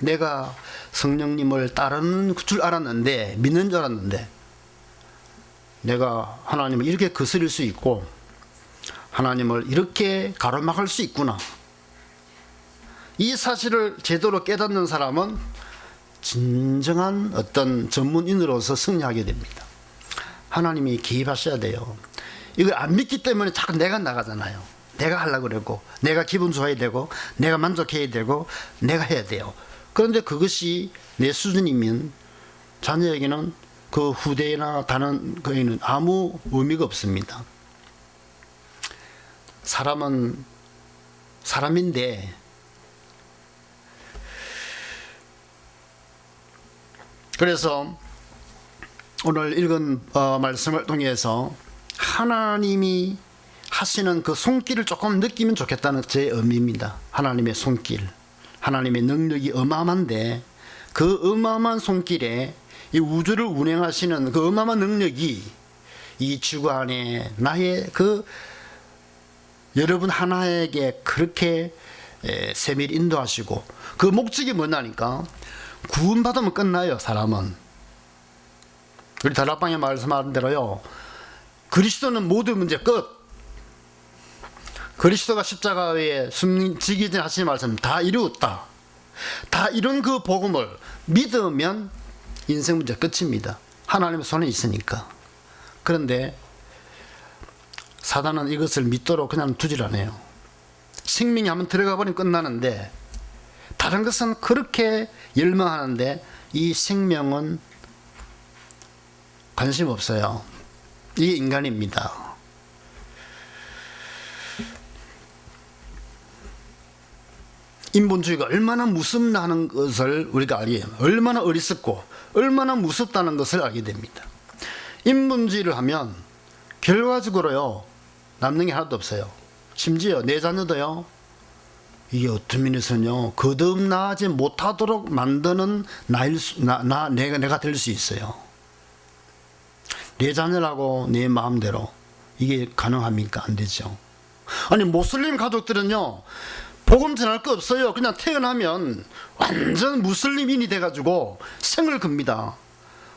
내가 성령님을 따르는 줄 알았는데, 믿는 줄 알았는데, 내가 하나님을 이렇게 거스릴 수 있고 하나님을 이렇게 가로막을 수 있구나. 이 사실을 제대로 깨닫는 사람은 진정한 어떤 전문인으로서 승리하게 됩니다. 하나님이 개입하셔야 돼요. 이걸 안 믿기 때문에 자꾸 내가 나가잖아요. 내가 하려고 그러고, 내가 기분 좋아야 되고, 내가 만족해야 되고, 내가 해야 돼요. 그런데 그것이 내 수준이면 자녀에게는 그 후대나 다른 거에는 아무 의미가 없습니다. 사람은 사람인데, 그래서 오늘 읽은 말씀을 통해서 하나님이 하시는 그 손길을 조금 느끼면 좋겠다는 제 의미입니다. 하나님의 손길, 하나님의 능력이 어마어마한데, 그 어마어마한 손길에 이 우주를 운행하시는 그 어마어마한 능력이 이 지구 안에 나의 그 여러분 하나에게 그렇게 세밀히 인도하시고, 그 목적이 뭐냐니까, 구원받으면 끝나요. 사람은, 우리 다락방에 말씀하는 대로요, 그리스도는 모든 문제 끝. 그리스도가 십자가에 숨지기 전에 하신 말씀 다 이루었다. 다 이런 그 복음을 믿으면 인생 문제 끝입니다. 하나님의 손에 있으니까. 그런데 사단은 이것을 믿도록 그냥 두질 않아요. 생명이 한번 들어가 버리면 끝나는데, 다른 것은 그렇게 열망하는데 이 생명은 관심 없어요. 이게 인간입니다. 인본주의가 얼마나 무섭다는 것을 우리가 알게 됩니다. 얼마나 어리석고 얼마나 무섭다는 것을 알게 됩니다. 인본주의를 하면 결과적으로요 남는 게 하나도 없어요. 심지어 내 자녀도요 이게 어떤 면에서는요, 거듭나지 못하도록 만드는 내가 될 수 있어요. 내 자녀라고 내 마음대로 이게 가능합니까? 안 되죠. 아니, 모슬림 가족들은요, 복음 전할 거 없어요. 그냥 태어나면 완전 무슬림인이 돼가지고 생을 겁니다.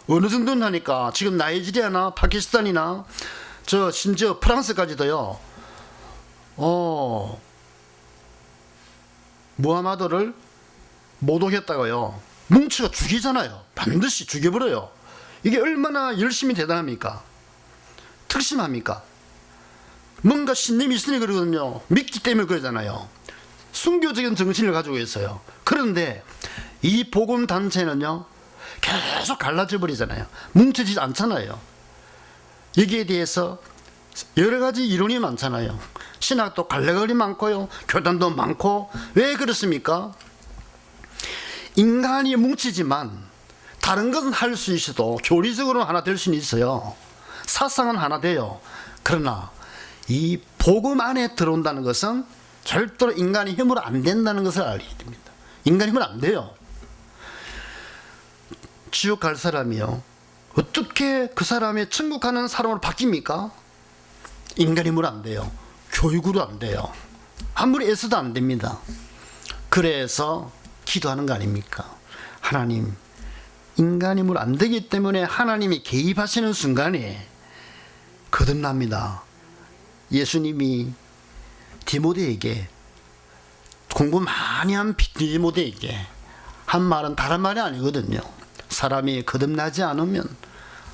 어느 정도는 하니까 지금 나이지리아나 파키스탄이나 심지어 프랑스까지도요, 무하마드를 모독했다고요, 뭉치가 죽이잖아요. 반드시 죽여버려요. 이게 얼마나 열심히 대단합니까? 특심합니까? 뭔가 신념이 있으니 그러거든요. 믿기 때문에 그러잖아요. 순교적인 정신을 가지고 있어요. 그런데 이 복음 단체는요, 계속 갈라져 버리잖아요. 뭉쳐지지 않잖아요. 여기에 대해서 여러 가지 이론이 많잖아요. 신학도 갈래거리 많고요, 교단도 많고. 왜 그렇습니까? 인간이 뭉치지만 다른 것은 할 수 있어도 교리적으로는 하나 될 수는 있어요. 사상은 하나 돼요. 그러나 이 복음 안에 들어온다는 것은 절대로 인간의 힘으로 안 된다는 것을 알게 됩니다. 인간의 힘으로 안 돼요. 지옥 갈 사람이요, 어떻게 그 사람이 천국 가는 사람으로 바뀝니까? 인간의 힘으로 안 돼요. 교육으로 안 돼요. 아무리 애써도 안 됩니다. 그래서 기도하는 거 아닙니까? 하나님, 인간의 힘으로 안 되기 때문에 하나님이 개입하시는 순간에 거듭납니다. 예수님이 디모데에게, 공부 많이 한 디모데에게 한 말은 다른 말이 아니거든요. 사람이 거듭나지 않으면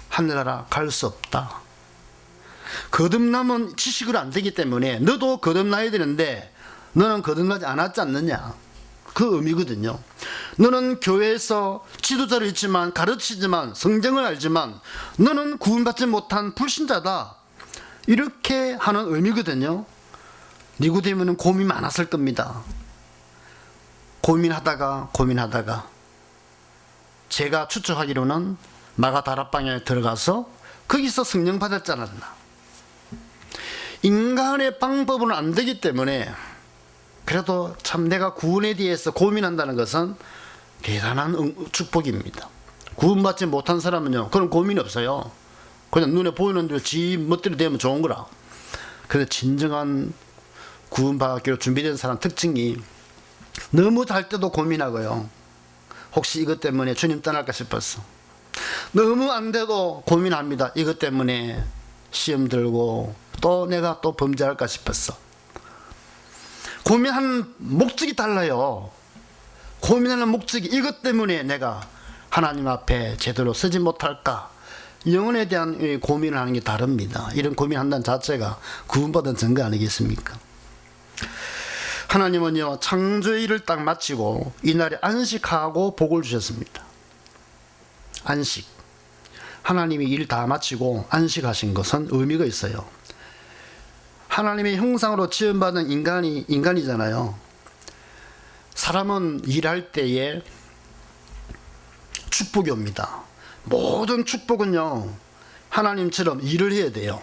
하늘나라 갈 수 없다. 거듭남은 지식으로 안 되기 때문에 너도 거듭나야 되는데 너는 거듭나지 않았지 않느냐, 그 의미거든요. 너는 교회에서 지도자로 있지만, 가르치지만, 성경을 알지만 너는 구원받지 못한 불신자다, 이렇게 하는 의미거든요. 니고데모는 고민 많았을 겁니다. 고민하다가 제가 추측하기로는 마가 다락방에 들어가서 거기서 성령 받았지 않았나. 인간의 방법은 안 되기 때문에, 그래도 참 내가 구원에 대해서 고민한다는 것은 대단한 축복입니다. 구원받지 못한 사람은요, 그런 고민이 없어요. 그냥 눈에 보이는 대로 지 멋대로 되면 좋은 거라. 그런데 진정한 구원받기로 준비된 사람 특징이, 너무 잘 때도 고민하고요, 혹시 이것 때문에 주님 떠날까 싶었어. 너무 안 돼도 고민합니다. 이것 때문에 시험 들고 또 내가 또 범죄할까 싶었어. 고민하는 목적이 달라요. 고민하는 목적이, 이것 때문에 내가 하나님 앞에 제대로 서지 못할까, 영혼에 대한 고민을 하는 게 다릅니다. 이런 고민한다는 자체가 구원받은 증거 아니겠습니까? 하나님은요, 창조의 일을 딱 마치고 이날에 안식하고 복을 주셨습니다. 안식. 하나님이 일 다 마치고 안식하신 것은 의미가 있어요. 하나님의 형상으로 지음받은 인간이잖아요. 사람은 일할 때에 축복이 옵니다. 모든 축복은요, 하나님처럼 일을 해야 돼요.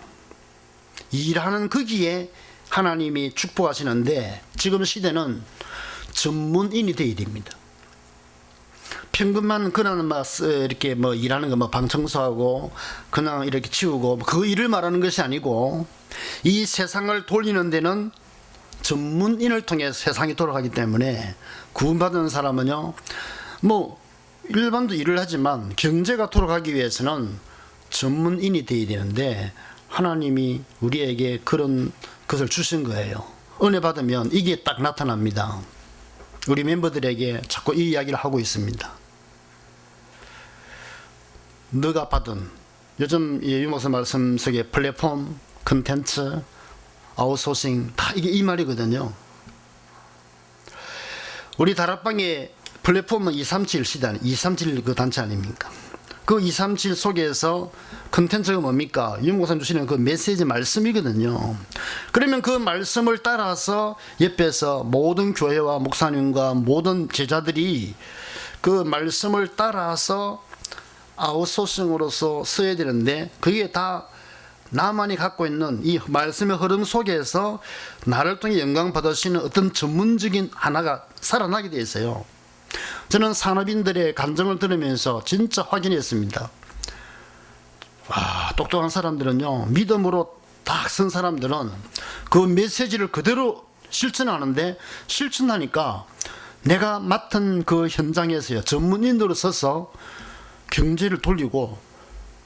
일하는 거기에 하나님이 축복하시는데, 지금 시대는 전문인이 되어야 됩니다. 평균만 그냥 이렇게 일하는 거, 방 청소하고 그냥 이렇게 치우고 그 일을 말하는 것이 아니고, 이 세상을 돌리는 데는 전문인을 통해 세상이 돌아가기 때문에, 구원받은 사람은요, 일반도 일을 하지만 경제가 돌아가기 위해서는 전문인이 되어야 되는데, 하나님이 우리에게 그런 것을 주신 거예요. 은혜 받으면 이게 딱 나타납니다. 우리 멤버들에게 자꾸 이 이야기를 하고 있습니다. 너가 받은, 요즘 유목사 말씀 속에 플랫폼, 컨텐츠, 아웃소싱, 다 이게 이 말이거든요. 우리 다락방의 플랫폼은 237 시대, 237 그 단체 아닙니까? 그 237 속에서 컨텐츠가 뭡니까? 유목사님 주시는 그 메시지 말씀이거든요. 그러면 그 말씀을 따라서 옆에서 모든 교회와 목사님과 모든 제자들이 그 말씀을 따라서 아웃소싱으로서 써야 되는데, 그게 다 나만이 갖고 있는 이 말씀의 흐름 속에서 나를 통해 영광 받으시는 어떤 전문적인 하나가 살아나게 되어 있어요. 저는 산업인들의 감정을 들으면서 진짜 확인했습니다. 와, 똑똑한 사람들은요, 믿음으로 딱 선 사람들은 그 메시지를 그대로 실천하는데, 실천하니까 내가 맡은 그 현장에서요, 전문인으로 서서 경제를 돌리고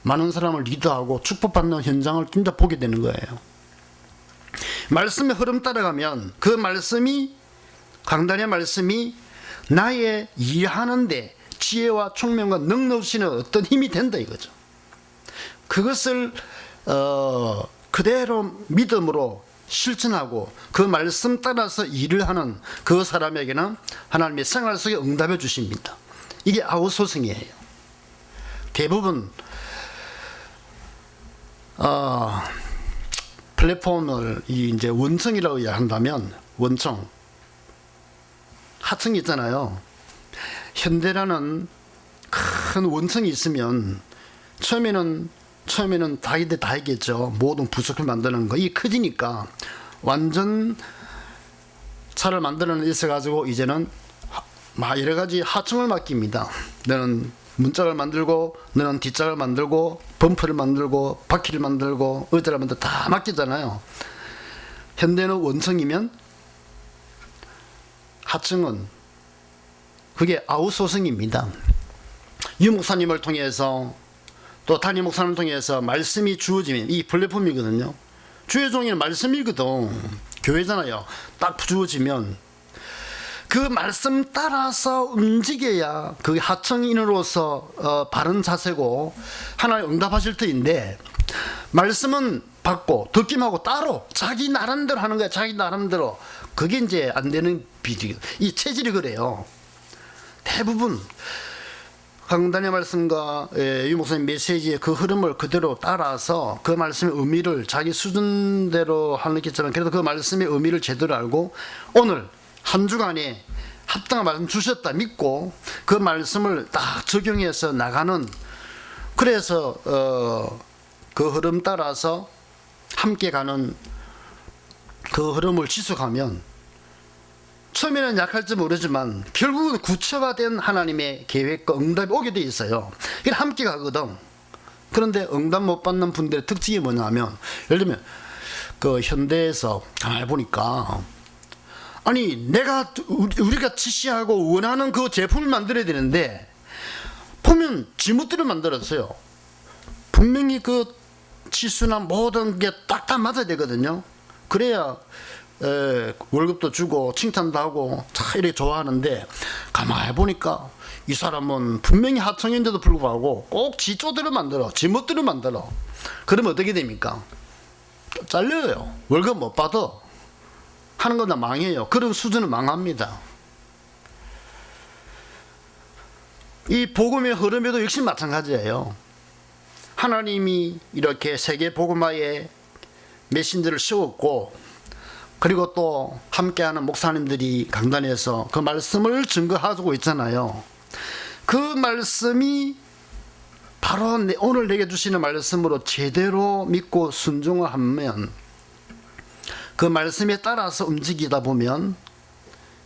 많은 사람을 리드하고 축복받는 현장을 진짜 보게 되는 거예요. 말씀의 흐름 따라가면 그 말씀이, 강단의 말씀이 나의 일하는데 지혜와 총명과 능력 주시는 어떤 힘이 된다 이거죠. 그것을 그대로 믿음으로 실천하고 그 말씀 따라서 일을 하는 그 사람에게는 하나님의 생활 속에 응답해 주십니다. 이게 아웃소싱이에요. 대부분 플랫폼을 이제 원청이라고 이야기한다면, 원청, 하청이 있잖아요. 현대라는 큰 원청이 있으면 처음에는 다 있겠죠. 모든 부속을 만드는 거. 이 커지니까 완전 차를 만드는 데 있어가지고 이제는 여러 가지 하청을 맡깁니다. 너는 문짝을 만들고, 너는 뒷짝을 만들고, 범퍼를 만들고, 바퀴를 만들고, 의자를 만들고 다 맡기잖아요. 현대는 원청이면 하청은 그게 아웃소싱입니다. 유 목사님을 통해서 또 담임 목사님을 통해서 말씀이 주어지면, 이 플랫폼이거든요. 주의 종이는 말씀이거든. 교회잖아요. 딱 주어지면 그 말씀 따라서 움직여야 그 하청인으로서 바른 자세고 하나님 응답하실 터인데, 말씀은 받고 듣기만 하고 따로 자기 나름대로 하는 거야. 자기 나름대로. 그게 이제 안 되는 비디오. 이 체질이 그래요. 대부분 강단의 말씀과 유 목사님 메시지의 그 흐름을 그대로 따라서 그 말씀의 의미를 자기 수준대로 하는 게 있지만, 그래도 그 말씀의 의미를 제대로 알고 오늘 한 주간에 합당한 말씀 주셨다 믿고 그 말씀을 딱 적용해서 나가는, 그래서 그 흐름 따라서 함께 가는 그 흐름을 지속하면 처음에는 약할지 모르지만 결국은 구체화된 하나님의 계획과 응답이 오게 돼 있어요. 이게 함께 가거든. 그런데 응답 못 받는 분들의 특징이 뭐냐면, 예를 들면 그 현대에서 가만히 보니까, 아니 우리가 지시하고 원하는 그 제품을 만들어야 되는데 보면 지멋대로 만들었어요. 분명히 그 치수나 모든 게 딱딱 맞아야 되거든요. 그래야 월급도 주고 칭찬도 하고 참 이렇게 좋아하는데, 가만히 보니까 이 사람은 분명히 하청인데도 불구하고 꼭 지 쪼대로 만들어, 지 멋대로 만들어. 그러면 어떻게 됩니까? 잘려요. 월급 못 받아. 하는 건 다 망해요. 그런 수준은 망합니다. 이 복음의 흐름에도 역시 마찬가지예요. 하나님이 이렇게 세계 복음화에 메신저를 씌웠고, 그리고 또 함께하는 목사님들이 강단에서 그 말씀을 증거하고 있잖아요. 그 말씀이 바로 오늘 내게 주시는 말씀으로 제대로 믿고 순종을 하면, 그 말씀에 따라서 움직이다 보면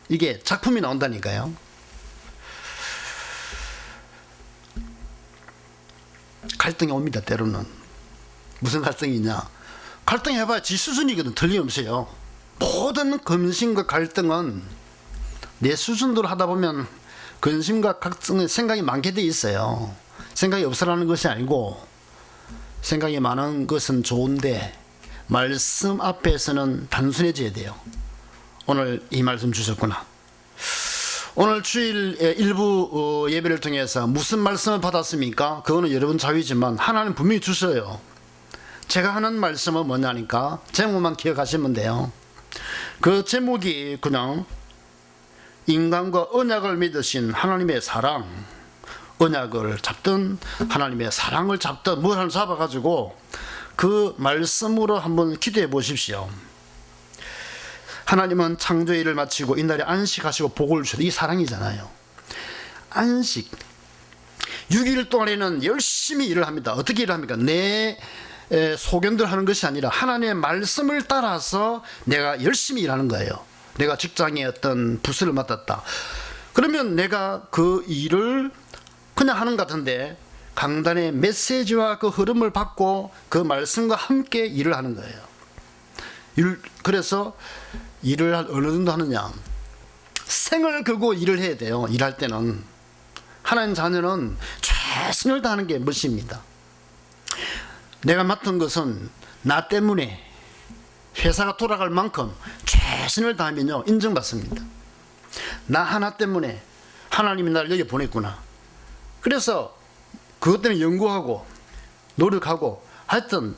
이게 작품이 나온다니까요. 갈등이 옵니다. 때로는. 무슨 갈등이냐, 갈등 해봐야 지 수준이거든. 틀림없어요. 모든 근심과 갈등은 내 수준대로 하다 보면 근심과 갈등의 생각이 많게 돼 있어요. 생각이 없으라는 것이 아니고, 생각이 많은 것은 좋은데 말씀 앞에서는 단순해져야 돼요. 오늘 이 말씀 주셨구나. 오늘 주일 일부 예배를 통해서 무슨 말씀을 받았습니까? 그거는 여러분 자유지만 하나님 분명히 주셔요. 제가 하는 말씀은 뭐냐니까 제목만 기억하시면 돼요. 그 제목이 그냥 인간과 언약을 믿으신 하나님의 사랑, 언약을 잡든 하나님의 사랑을 잡든 뭘 하나 잡아가지고 그 말씀으로 한번 기도해 보십시오. 하나님은 창조의 일을 마치고 이날에 안식하시고 복을 주셔도 이 사랑이잖아요. 안식, 6일 동안에는 열심히 일을 합니다. 어떻게 일을 합니까? 내 소견들 하는 것이 아니라 하나님의 말씀을 따라서 내가 열심히 일하는 거예요. 내가 직장에 어떤 부서를 맡았다. 그러면 내가 그 일을 그냥 하는 것 같은데 강단의 메시지와 그 흐름을 받고 그 말씀과 함께 일을 하는 거예요. 그래서 일을 어느 정도 하느냐, 생을 걸고 일을 해야 돼요. 일할 때는 하나님 자녀는 최선을 다하는 게 멋입니다. 내가 맡은 것은 나 때문에 회사가 돌아갈 만큼 최선을 다하면요 인정받습니다. 나 하나 때문에 하나님이 나를 여기 보냈구나. 그래서 그것 때문에 연구하고 노력하고 하여튼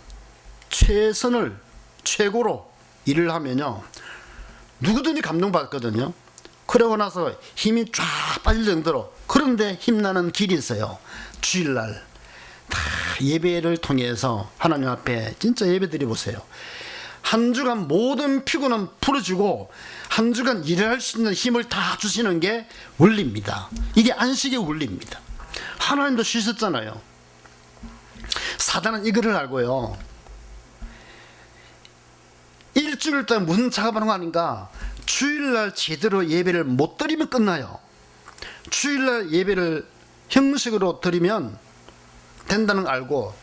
최선을 최고로 일을 하면요 누구든지 감동받거든요. 그러고 나서 힘이 쫙 빠질 정도로. 그런데 힘나는 길이 있어요. 주일날 다 예배를 통해서 하나님 앞에 진짜 예배 드려보세요. 한 주간 모든 피곤은 풀어주고 한 주간 일할 수 있는 힘을 다 주시는 게 원리입니다. 이게 안식의 원리입니다. 하나님도 쉬셨잖아요. 사단은 이거를 알고요, 일주일 동안 무슨 작업하는 거 아닌가, 주일날 제대로 예배를 못 드리면 끝나요. 주일날 예배를 형식으로 드리면 된다는 걸 알고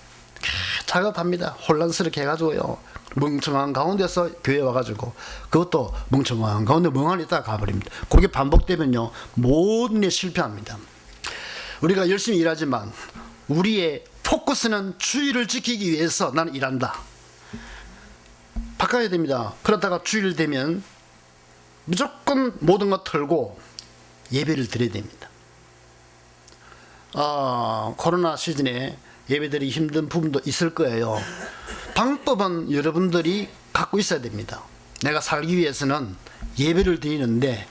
작업합니다. 혼란스럽게 해가지고요, 멍청한 가운데서 교회 와가지고 그것도 멍청한 가운데 멍하니 있다가 가버립니다. 그게 반복되면요 모든 일 실패합니다. 우리가 열심히 일하지만 우리의 포커스는 주일을 지키기 위해서 나는 일한다. 바꿔야 됩니다. 그러다가 주일 되면 무조건 모든 것 털고 예배를 드려야 됩니다. 코로나 시즌에 예배드리기 힘든 부분도 있을 거예요. 방법은 여러분들이 갖고 있어야 됩니다. 내가 살기 위해서는 예배를 드리는데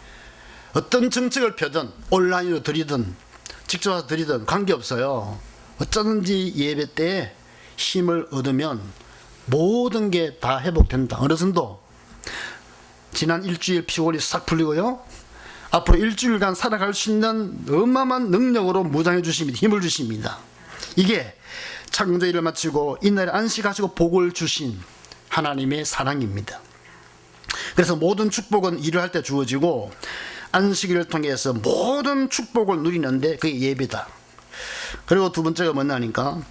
어떤 정책을 펴든 온라인으로 드리든 직접 와서 드리든 관계없어요. 어쩌든지 예배 때 힘을 얻으면 모든 게 다 회복된다. 어느 정도 지난 일주일 피곤이 싹 풀리고요, 앞으로 일주일간 살아갈 수 있는 어마어마한 능력으로 무장해 주십니다. 힘을 주십니다. 이게 창조일을 마치고 이날에 안식하시고 복을 주신 하나님의 사랑입니다. 그래서 모든 축복은 일을 할 때 주어지고 안식일을 통해서 모든 축복을 누리는데 그게 예배다. 그리고 두 번째가 뭐냐니까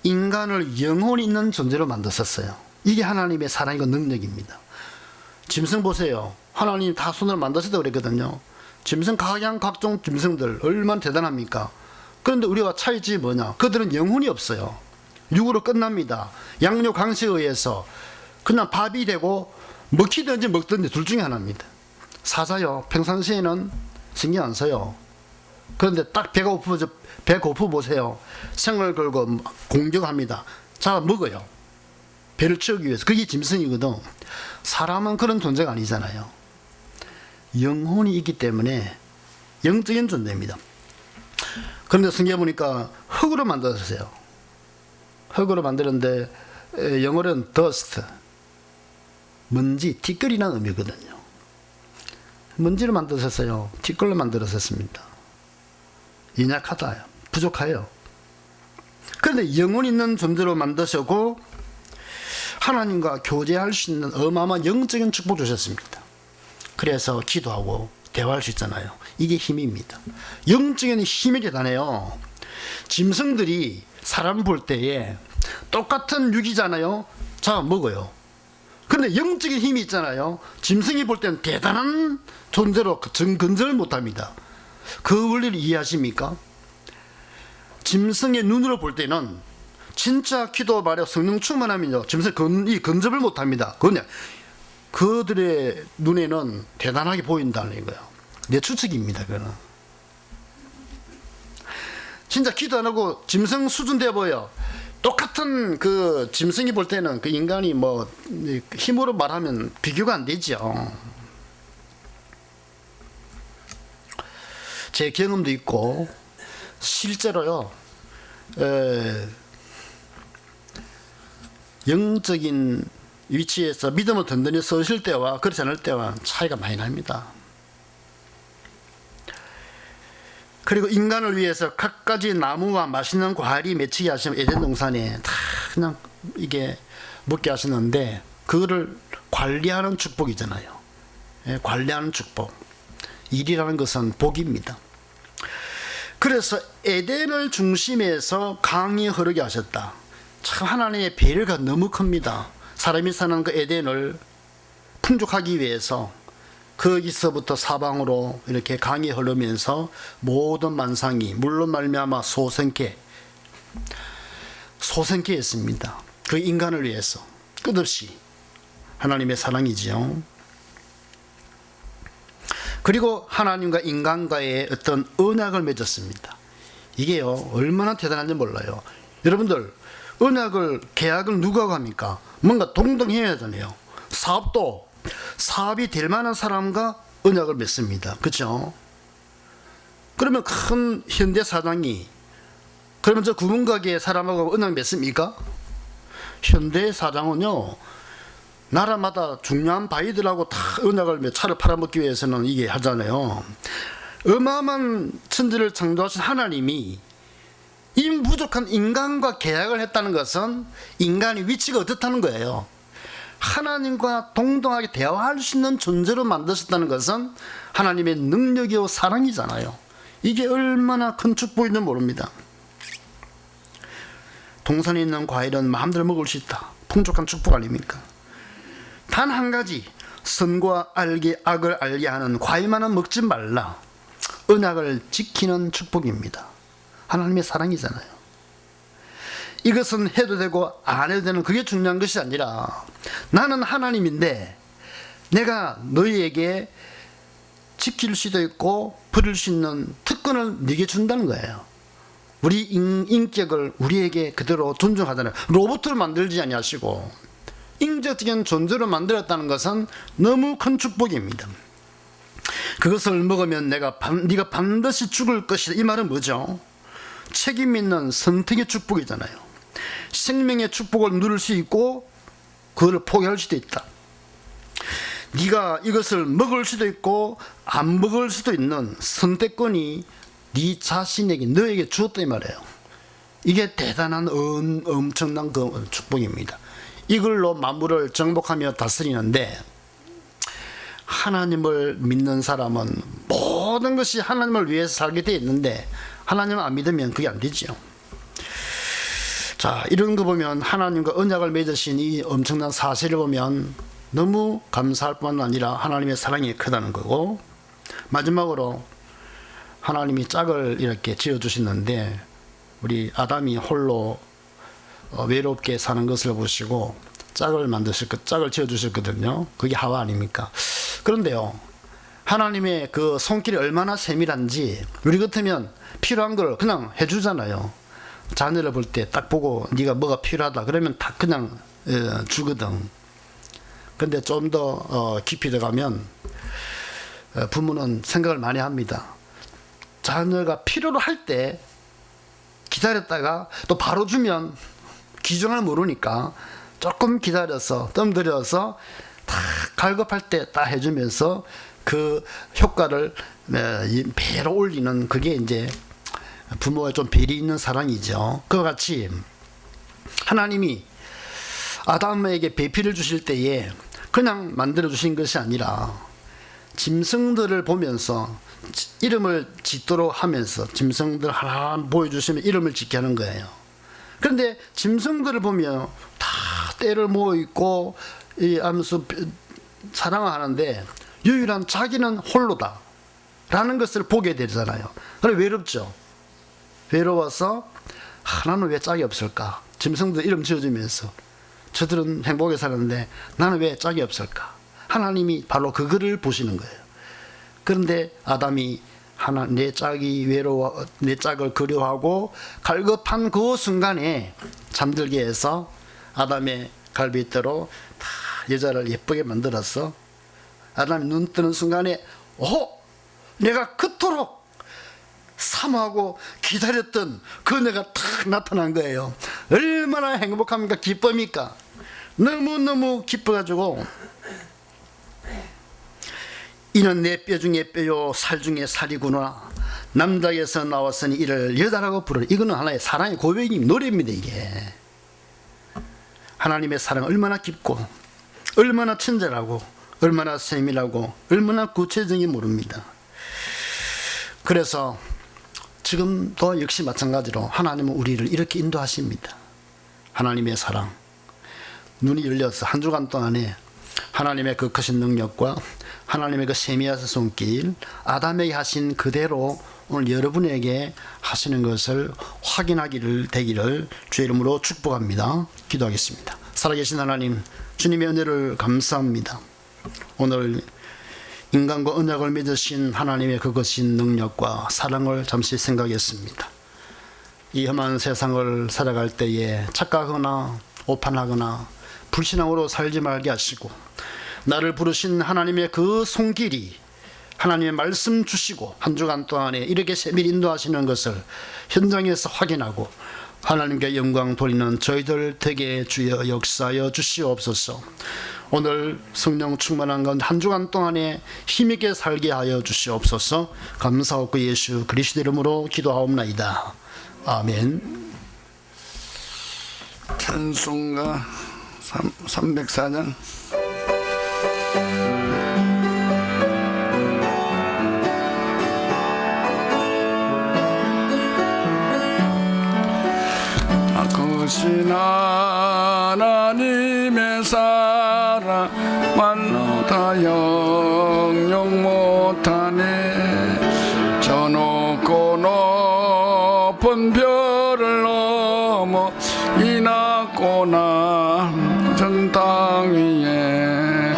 인간을 영혼이 있는 존재로 만드셨어요. 이게 하나님의 사랑이고 능력입니다. 짐승 보세요. 하나님 다 손으로 만드셨다고 그랬거든요. 짐승 각종 짐승들 얼마나 대단합니까? 그런데 우리와 차이점이 뭐냐, 그들은 영혼이 없어요. 육으로 끝납니다. 양육 강식에 의해서 그냥 밥이 되고 먹히든지 먹든지 둘 중에 하나입니다. 사자요 평상시에는 신경 안 써요. 그런데 딱 배가 고프 보세요. 생을 걸고 공격합니다. 잡아 먹어요. 배를 채우기 위해서. 그게 짐승이거든. 사람은 그런 존재가 아니잖아요. 영혼이 있기 때문에 영적인 존재입니다. 그런데 성경에 보니까 흙으로 만들었어요. 흙으로 만드는데 영어로는 dust, 먼지, 티끌이라는 의미거든요. 먼지를 만드셨어요. 티끌로 만들었습니다. 연약하다, 부족해요. 그런데 영혼 있는 존재로 만드셨고 하나님과 교제할 수 있는 어마어마한 영적인 축복 주셨습니다. 그래서 기도하고 대화할 수 있잖아요. 이게 힘입니다. 영적인 힘이 대단해요. 짐승들이 사람 볼 때에 똑같은 육이잖아요. 잡아 먹어요. 그런데 영적인 힘이 있잖아요. 짐승이 볼 때는 대단한 존재로 근절을 못합니다. 그 원리를 이해하십니까? 짐승의 눈으로 볼 때는 진짜 기도 말에 성령 충만하면요 짐승이 근접을 못합니다. 그냥 그들의 눈에는 대단하게 보인다는 거예요. 내 추측입니다. 그거는 진짜 기도 안 하고 짐승 수준 돼 보여. 똑같은 그 짐승이 볼 때는 그 인간이 뭐 힘으로 말하면 비교가 안 되죠. 제 경험도 있고 실제로요 영적인 위치에서 믿음을 든든히 서실 때와 그렇지 않을 때와 차이가 많이 납니다. 그리고 인간을 위해서 갖가지 나무와 맛있는 과일이 맺히게 하시면 에덴 동산에 다 그냥 이게 먹게 하시는데 그거를 관리하는 축복이잖아요. 예, 관리하는 축복. 일이라는 것은 복입니다. 그래서 에덴을 중심에서 강이 흐르게 하셨다. 참 하나님의 배려가 너무 큽니다. 사람이 사는 그 에덴을 풍족하기 위해서 거기서부터 사방으로 이렇게 강이 흐르면서 모든 만상이 물론 말미암아 소생케 했습니다. 그 인간을 위해서 끝없이 하나님의 사랑이지요. 그리고 하나님과 인간과의 어떤 언약을 맺었습니다. 이게요 얼마나 대단한지 몰라요. 여러분들 언약을 계약을 누가 합니까? 뭔가 동등해야 하잖아요. 사업이 될 만한 사람과 언약을 맺습니다. 그렇죠? 그러면 큰 현대 사장이 그러면 저 구멍가게 사람하고 언약 맺습니까? 현대 사장은요 나라마다 중요한 바이들하고 다 언약을 차를 팔아먹기 위해서는 이게 하잖아요. 어마어마한 천지를 창조하신 하나님이 이 부족한 인간과 계약을 했다는 것은 인간의 위치가 어떻다는 거예요. 하나님과 동등하게 대화할 수 있는 존재로 만드셨다는 것은 하나님의 능력이요 사랑이잖아요. 이게 얼마나 큰 축복인지 모릅니다. 동산에 있는 과일은 마음대로 먹을 수 있다. 풍족한 축복 아닙니까? 단 한 가지 선과 악을 알게 하는 과일만은 먹지 말라. 언약을 지키는 축복입니다. 하나님의 사랑이잖아요. 이것은 해도 되고 안 해도 되는 그게 중요한 것이 아니라 나는 하나님인데 내가 너희에게 지킬 수도 있고 버릴 수 있는 특권을 네게 준다는 거예요. 우리 인격을 우리에게 그대로 존중하잖아요. 로봇을 만들지 아니하시고 인격적인 존재로 만들었다는 것은 너무 큰 축복입니다. 그것을 먹으면 네가 반드시 죽을 것이다. 이 말은 뭐죠? 책임 있는 선택의 축복이잖아요. 생명의 축복을 누릴 수 있고 그걸 포기할 수도 있다. 네가 이것을 먹을 수도 있고 안 먹을 수도 있는 선택권이 네 자신에게 너에게 주었다 이 말이에요. 이게 대단한 엄청난 그 축복입니다. 이걸로 만물을 정복하며 다스리는데 하나님을 믿는 사람은 모든 것이 하나님을 위해서 살게 되어 있는데 하나님을 안 믿으면 그게 안 되죠. 자, 이런 거 보면 하나님과 언약을 맺으신 이 엄청난 사실을 보면 너무 감사할 뿐만 아니라 하나님의 사랑이 크다는 거고, 마지막으로 하나님이 짝을 이렇게 지어주시는데 우리 아담이 홀로 외롭게 사는 것을 보시고 짝을 지어주셨거든요. 그게 하와 아닙니까? 그런데요, 하나님의 그 손길이 얼마나 세밀한지 우리 같으면 필요한 걸 그냥 해주잖아요. 자녀를 볼 때 딱 보고 네가 뭐가 필요하다 그러면 다 그냥 주거든. 근데 좀 더 깊이 들어가면 부모는 생각을 많이 합니다. 자녀가 필요로 할 때 기다렸다가 또 바로 주면 기준을 모르니까 조금 기다려서 뜸들여서 다 갈급할 때 딱 해주면서 그 효과를 배로 올리는 그게 이제 부모가 좀 배리 있는 사랑이죠. 그와 같이 하나님이 아담에게 배필을 주실 때에 그냥 만들어 주신 것이 아니라 짐승들을 보면서 이름을 짓도록 하면서 짐승들 하나 보여주시면 이름을 짓게 하는 거예요. 그런데 짐승들을 보면 다 떼를 모어 있고 하면서 사랑을 하는데 유일한 자기는 홀로다 라는 것을 보게 되잖아요. 그래 외롭죠. 외로워서 나는 왜 짝이 없을까? 짐승들 이름 지어주면서 저들은 행복하게 사는데 나는 왜 짝이 없을까? 하나님이 바로 그거를 보시는 거예요. 그런데 아담이 내 짝을 그리워하고 갈급한 그 순간에 잠들게 해서 아담의 갈빗대로 다 여자를 예쁘게 만들어서 아담이 눈 뜨는 순간에 내가 그토록 사모하고 기다렸던 그녀가 탁 나타난 거예요. 얼마나 행복합니까? 기쁨입니까? 너무너무 기뻐가지고 이는 내 뼈 중에 뼈요 살 중에 살이구나. 남자에서 나왔으니 이를 여자라고 부르라. 이거는 하나의 사랑의 고백입니다. 노래입니다. 이게 하나님의 사랑 얼마나 깊고 얼마나 친절하고 얼마나 세밀하고 얼마나 구체적인지 모릅니다. 그래서 지금도 역시 마찬가지로 하나님은 우리를 이렇게 인도하십니다. 하나님의 사랑, 눈이 열려서 한 주간 동안에 하나님의 그 크신 능력과 하나님의 그 세미하신 손길, 아담에게 하신 그대로 오늘 여러분에게 하시는 것을 확인하기를 되기를 주의 이름으로 축복합니다. 기도하겠습니다. 살아계신 하나님, 주님의 은혜를 감사합니다. 오늘 인간과 언약을 맺으신 하나님의 그것인 능력과 사랑을 잠시 생각했습니다. 이 험한 세상을 살아갈 때에 착각하거나 오판하거나 불신앙으로 살지 말게 하시고, 나를 부르신 하나님의 그 손길이 하나님의 말씀 주시고 한 주간 동안에 이렇게 세밀히 인도하시는 것을 현장에서 확인하고 하나님께 영광 돌리는 저희들 되게 주여 역사하여 주시옵소서. 오늘 성령 충만한 가운데 한 주간 동안에 힘있게 살게 하여 주시옵소서. 감사하고 예수 그리스도 이름으로 기도하옵나이다. 아멘. 찬송가 304장. 크신 하나님의 사랑 말로 다 영영 못하네. 저 높고 높은 별을 넘어 이 낮고 낮은 땅 위에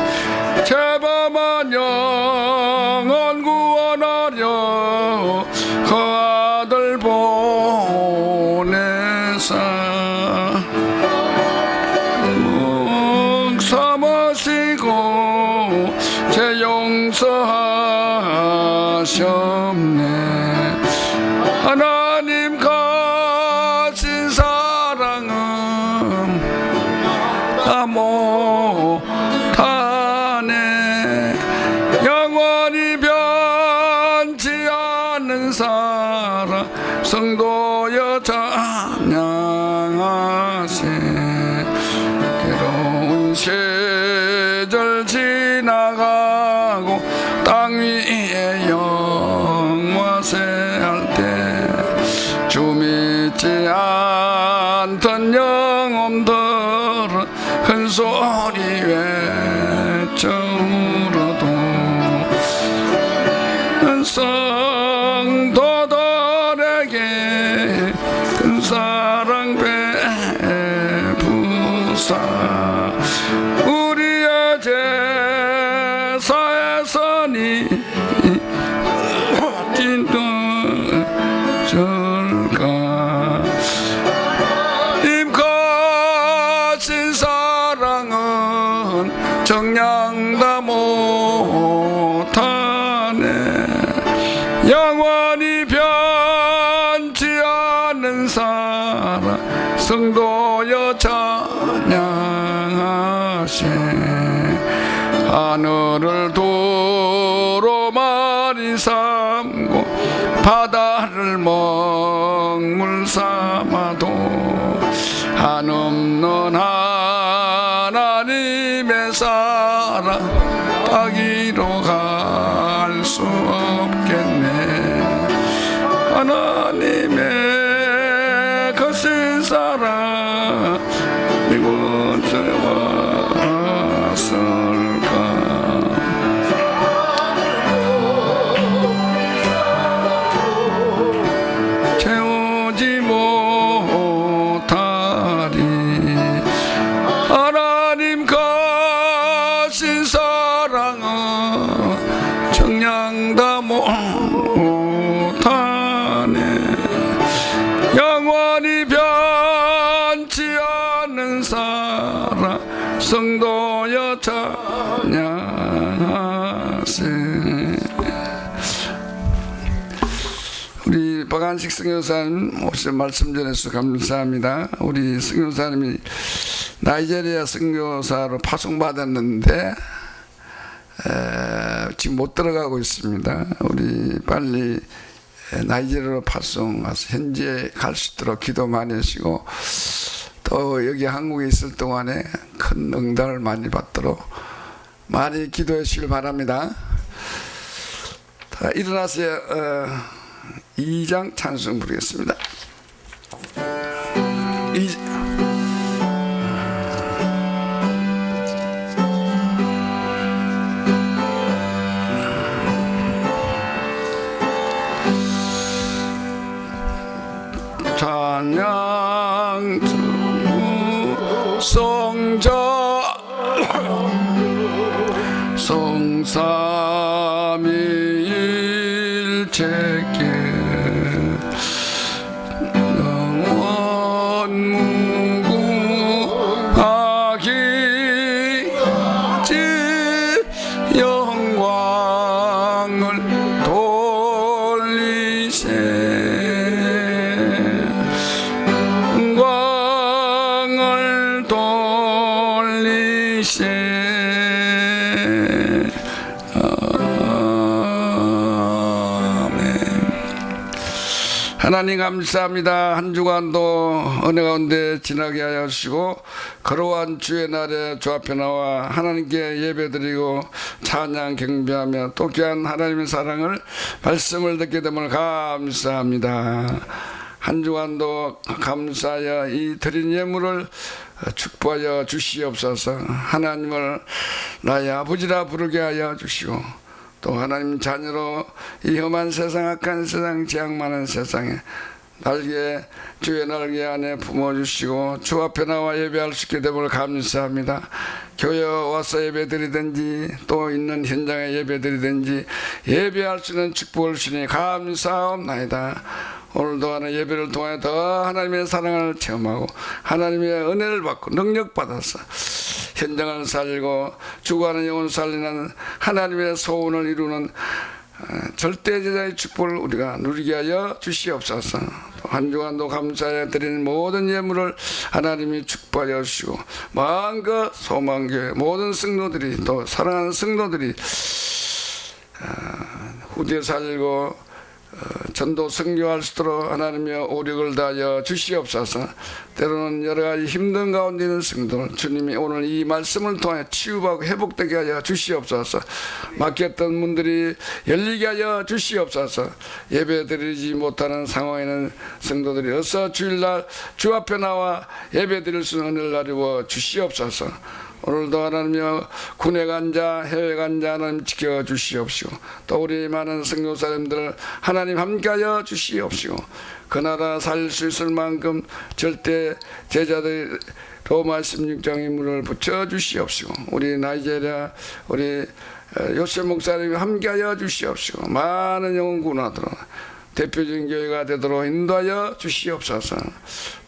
죄범한 영혼 구원하려 그 아들 보내사 삼으시고 제 용서하셨네. 하나님 가진 사랑은 다 못하네. 영원히 변치 않는 사랑 성도여 찬양하세. 괴로운 시절 지나가고 땅 위에 영화세할 때 주 믿지 않던 영혼들은 큰 소리 외쳐 울어도 성도들에게 큰 사랑 베푸사. 우리의 제사에서니 찐들절까. 임거신 사랑은 정량 다 못하네. 영원히 변치 않는 사랑 성도여 찬양하세. 하늘을 도로마리 삼고 바다를 먹물 삼아도 한없는 하나님의 사랑 따기로 갈 수 없겠네. 하나님의 거신 사랑 이곳에 왔을까. 채우지 못하리. 하나님 거신 사랑은 정량 다 못하네. 영원히 변치 않는 사랑 성도여 찬양하세. 우리 박한식 선교사님 오셔서 말씀 전해주셔서 감사합니다. 우리 선교사님이 나이지리아 선교사로 파송받았는데 지금 못 들어가고 있습니다. 우리 빨리 나이지리아로 파송해서 현지에 갈 수 있도록 기도 많이 하시고, 또 여기 한국에 있을 동안에 큰 응답을 많이 받도록 많이 기도해 주시길 바랍니다. 자, 일어나세요. 2장 찬송 부르겠습니다. 찬양 주 성자 성삼위일체께 영원 무궁하기까지 영광을 돌리세. 영광을 돌리세. 하나님 감사합니다. 한 주간도 은혜 가운데 지나게 하여 주시고, 거룩한 주의 날에 주 앞에 나와 하나님께 예배드리고 찬양 경배하며 또 귀한 하나님의 사랑을 말씀을 듣게 됨을 감사합니다. 한 주간도 감사하여 이 드린 예물을 축복하여 주시옵소서. 하나님을 나의 아버지라 부르게 하여 주시고, 또 하나님 자녀로 이 험한 세상, 악한 세상, 재앙 많은 세상에 주의 날개 안에 품어주시고 주 앞에 나와 예배할 수 있게 됨을 감사합니다. 교회 와서 예배드리든지 또 있는 현장에 예배드리든지 예배할 수 있는 축복을 주니 감사합니다. 오늘도 하는 예배를 통해 더 하나님의 사랑을 체험하고 하나님의 은혜를 받고 능력받아서 현장을 살리고 죽어가는 영혼 살리는 하나님의 소원을 이루는 절대 제자의 축복을 우리가 누리게 하여 주시옵소서. 한 주간도 감사해 드리는 모든 예물을 하나님이 축복하여 주시고, 마음과 소망교회 모든 성도들이, 또 사랑하는 성도들이 후대 살고 전도 선교할 수 있도록 하나님의 오력을 다하여 주시옵소서. 때로는 여러 가지 힘든 가운데 있는 성도들, 주님이 오늘 이 말씀을 통해 치유받고 회복되게 하여 주시옵소서. 막혔던 문들이 열리게 하여 주시옵소서. 예배드리지 못하는 상황에는 성도들이 어서 주일날 주 앞에 나와 예배드릴 수 있는 은혜를 나누어 주시옵소서. 오늘도 하나님여 군에 간 자, 해외 간 자 하나님 지켜주시옵시고, 또 우리 많은 선교사님들 하나님 함께하여 주시옵시고, 그 나라 살 수 있을 만큼 절대 제자들 로마 16장 인물을 붙여주시옵시고, 우리 나이지리아 우리 요셉 목사님이 함께하여 주시옵시고, 많은 영혼 구원하도록 대표적인 교회가 되도록 인도하여 주시옵소서.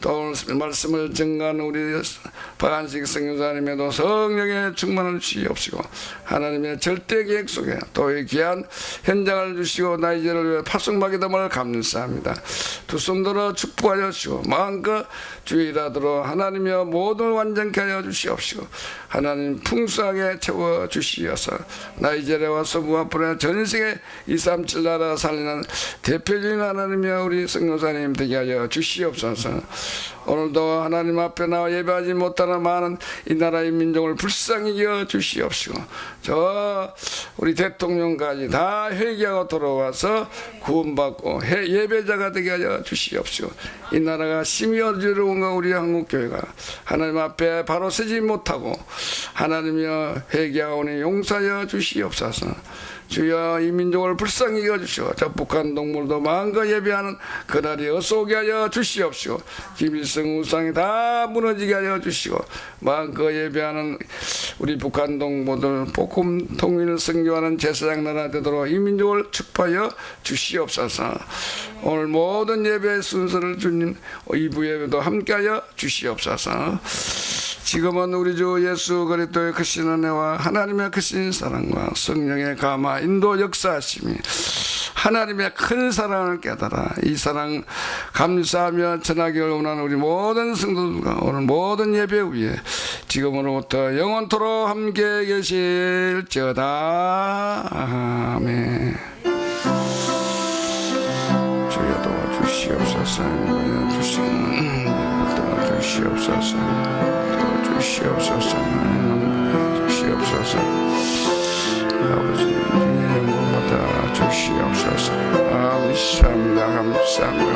또 오늘 말씀을 증거하는 우리 박한식 선교사님에도 성령의 충만을 주시옵시고, 하나님의 절대 계획 속에 또 이 귀한 현장을 주시고 나이지를 위해 파송받게 됨을 감사합니다. 두 손 들어 축복하여 주시고 마음껏 주의라도록 하나님의 모든 완전케 하여 주시옵시고, 하나님 풍성하게 채워 주시어서 나이지리아와 서부 앞으로 전 세계 237 나라 살리는 대표적인 하나님의 우리 선교사님 되게 하여 주시옵소서. 오늘도 하나님 앞에 나와 예배하지 못하는 많은 이 나라의 민족을 불쌍히 여겨 주시옵시고, 저 우리 대통령까지 다 회개하고 돌아와서 구원받고 예배자가 되게 하여 주시옵시고, 이 나라가 심히 어지러운 가 우리 한국교회가 하나님 앞에 바로 서지 못하고 하나님이여 회개하오니 용서하여 주시옵소서. 주여 이 민족을 불쌍히 여주시고 저 북한 동물도 마음껏 예배하는 그날이 어서 오게 하여 주시옵시고, 김일성 우상이 다 무너지게 하여 주시고 마음껏 예배하는 우리 북한 동무들 복음 통일을 선교하는 제사장 나라 되도록 이 민족을 축복하여 주시옵소서. 오늘 모든 예배의 순서를 주님 2부 예배도 함께하여 주시옵소서. 지금은 우리 주 예수 그리스도의 크신 은혜와 하나님의 크신 사랑과 성령의 감화 인도 역사하심이 하나님의 큰 사랑을 깨달아 이 사랑 감사하며 전하기를 원하는 우리 모든 성도들과 오늘 모든 예배 위에 지금으로부터 영원토록 함께 계실지어다. 아멘. 주시옵소서. 주시옵소서. 주시옵소서. 아버지 영광받아 주시옵소서. 감사합니다. 감사합니다.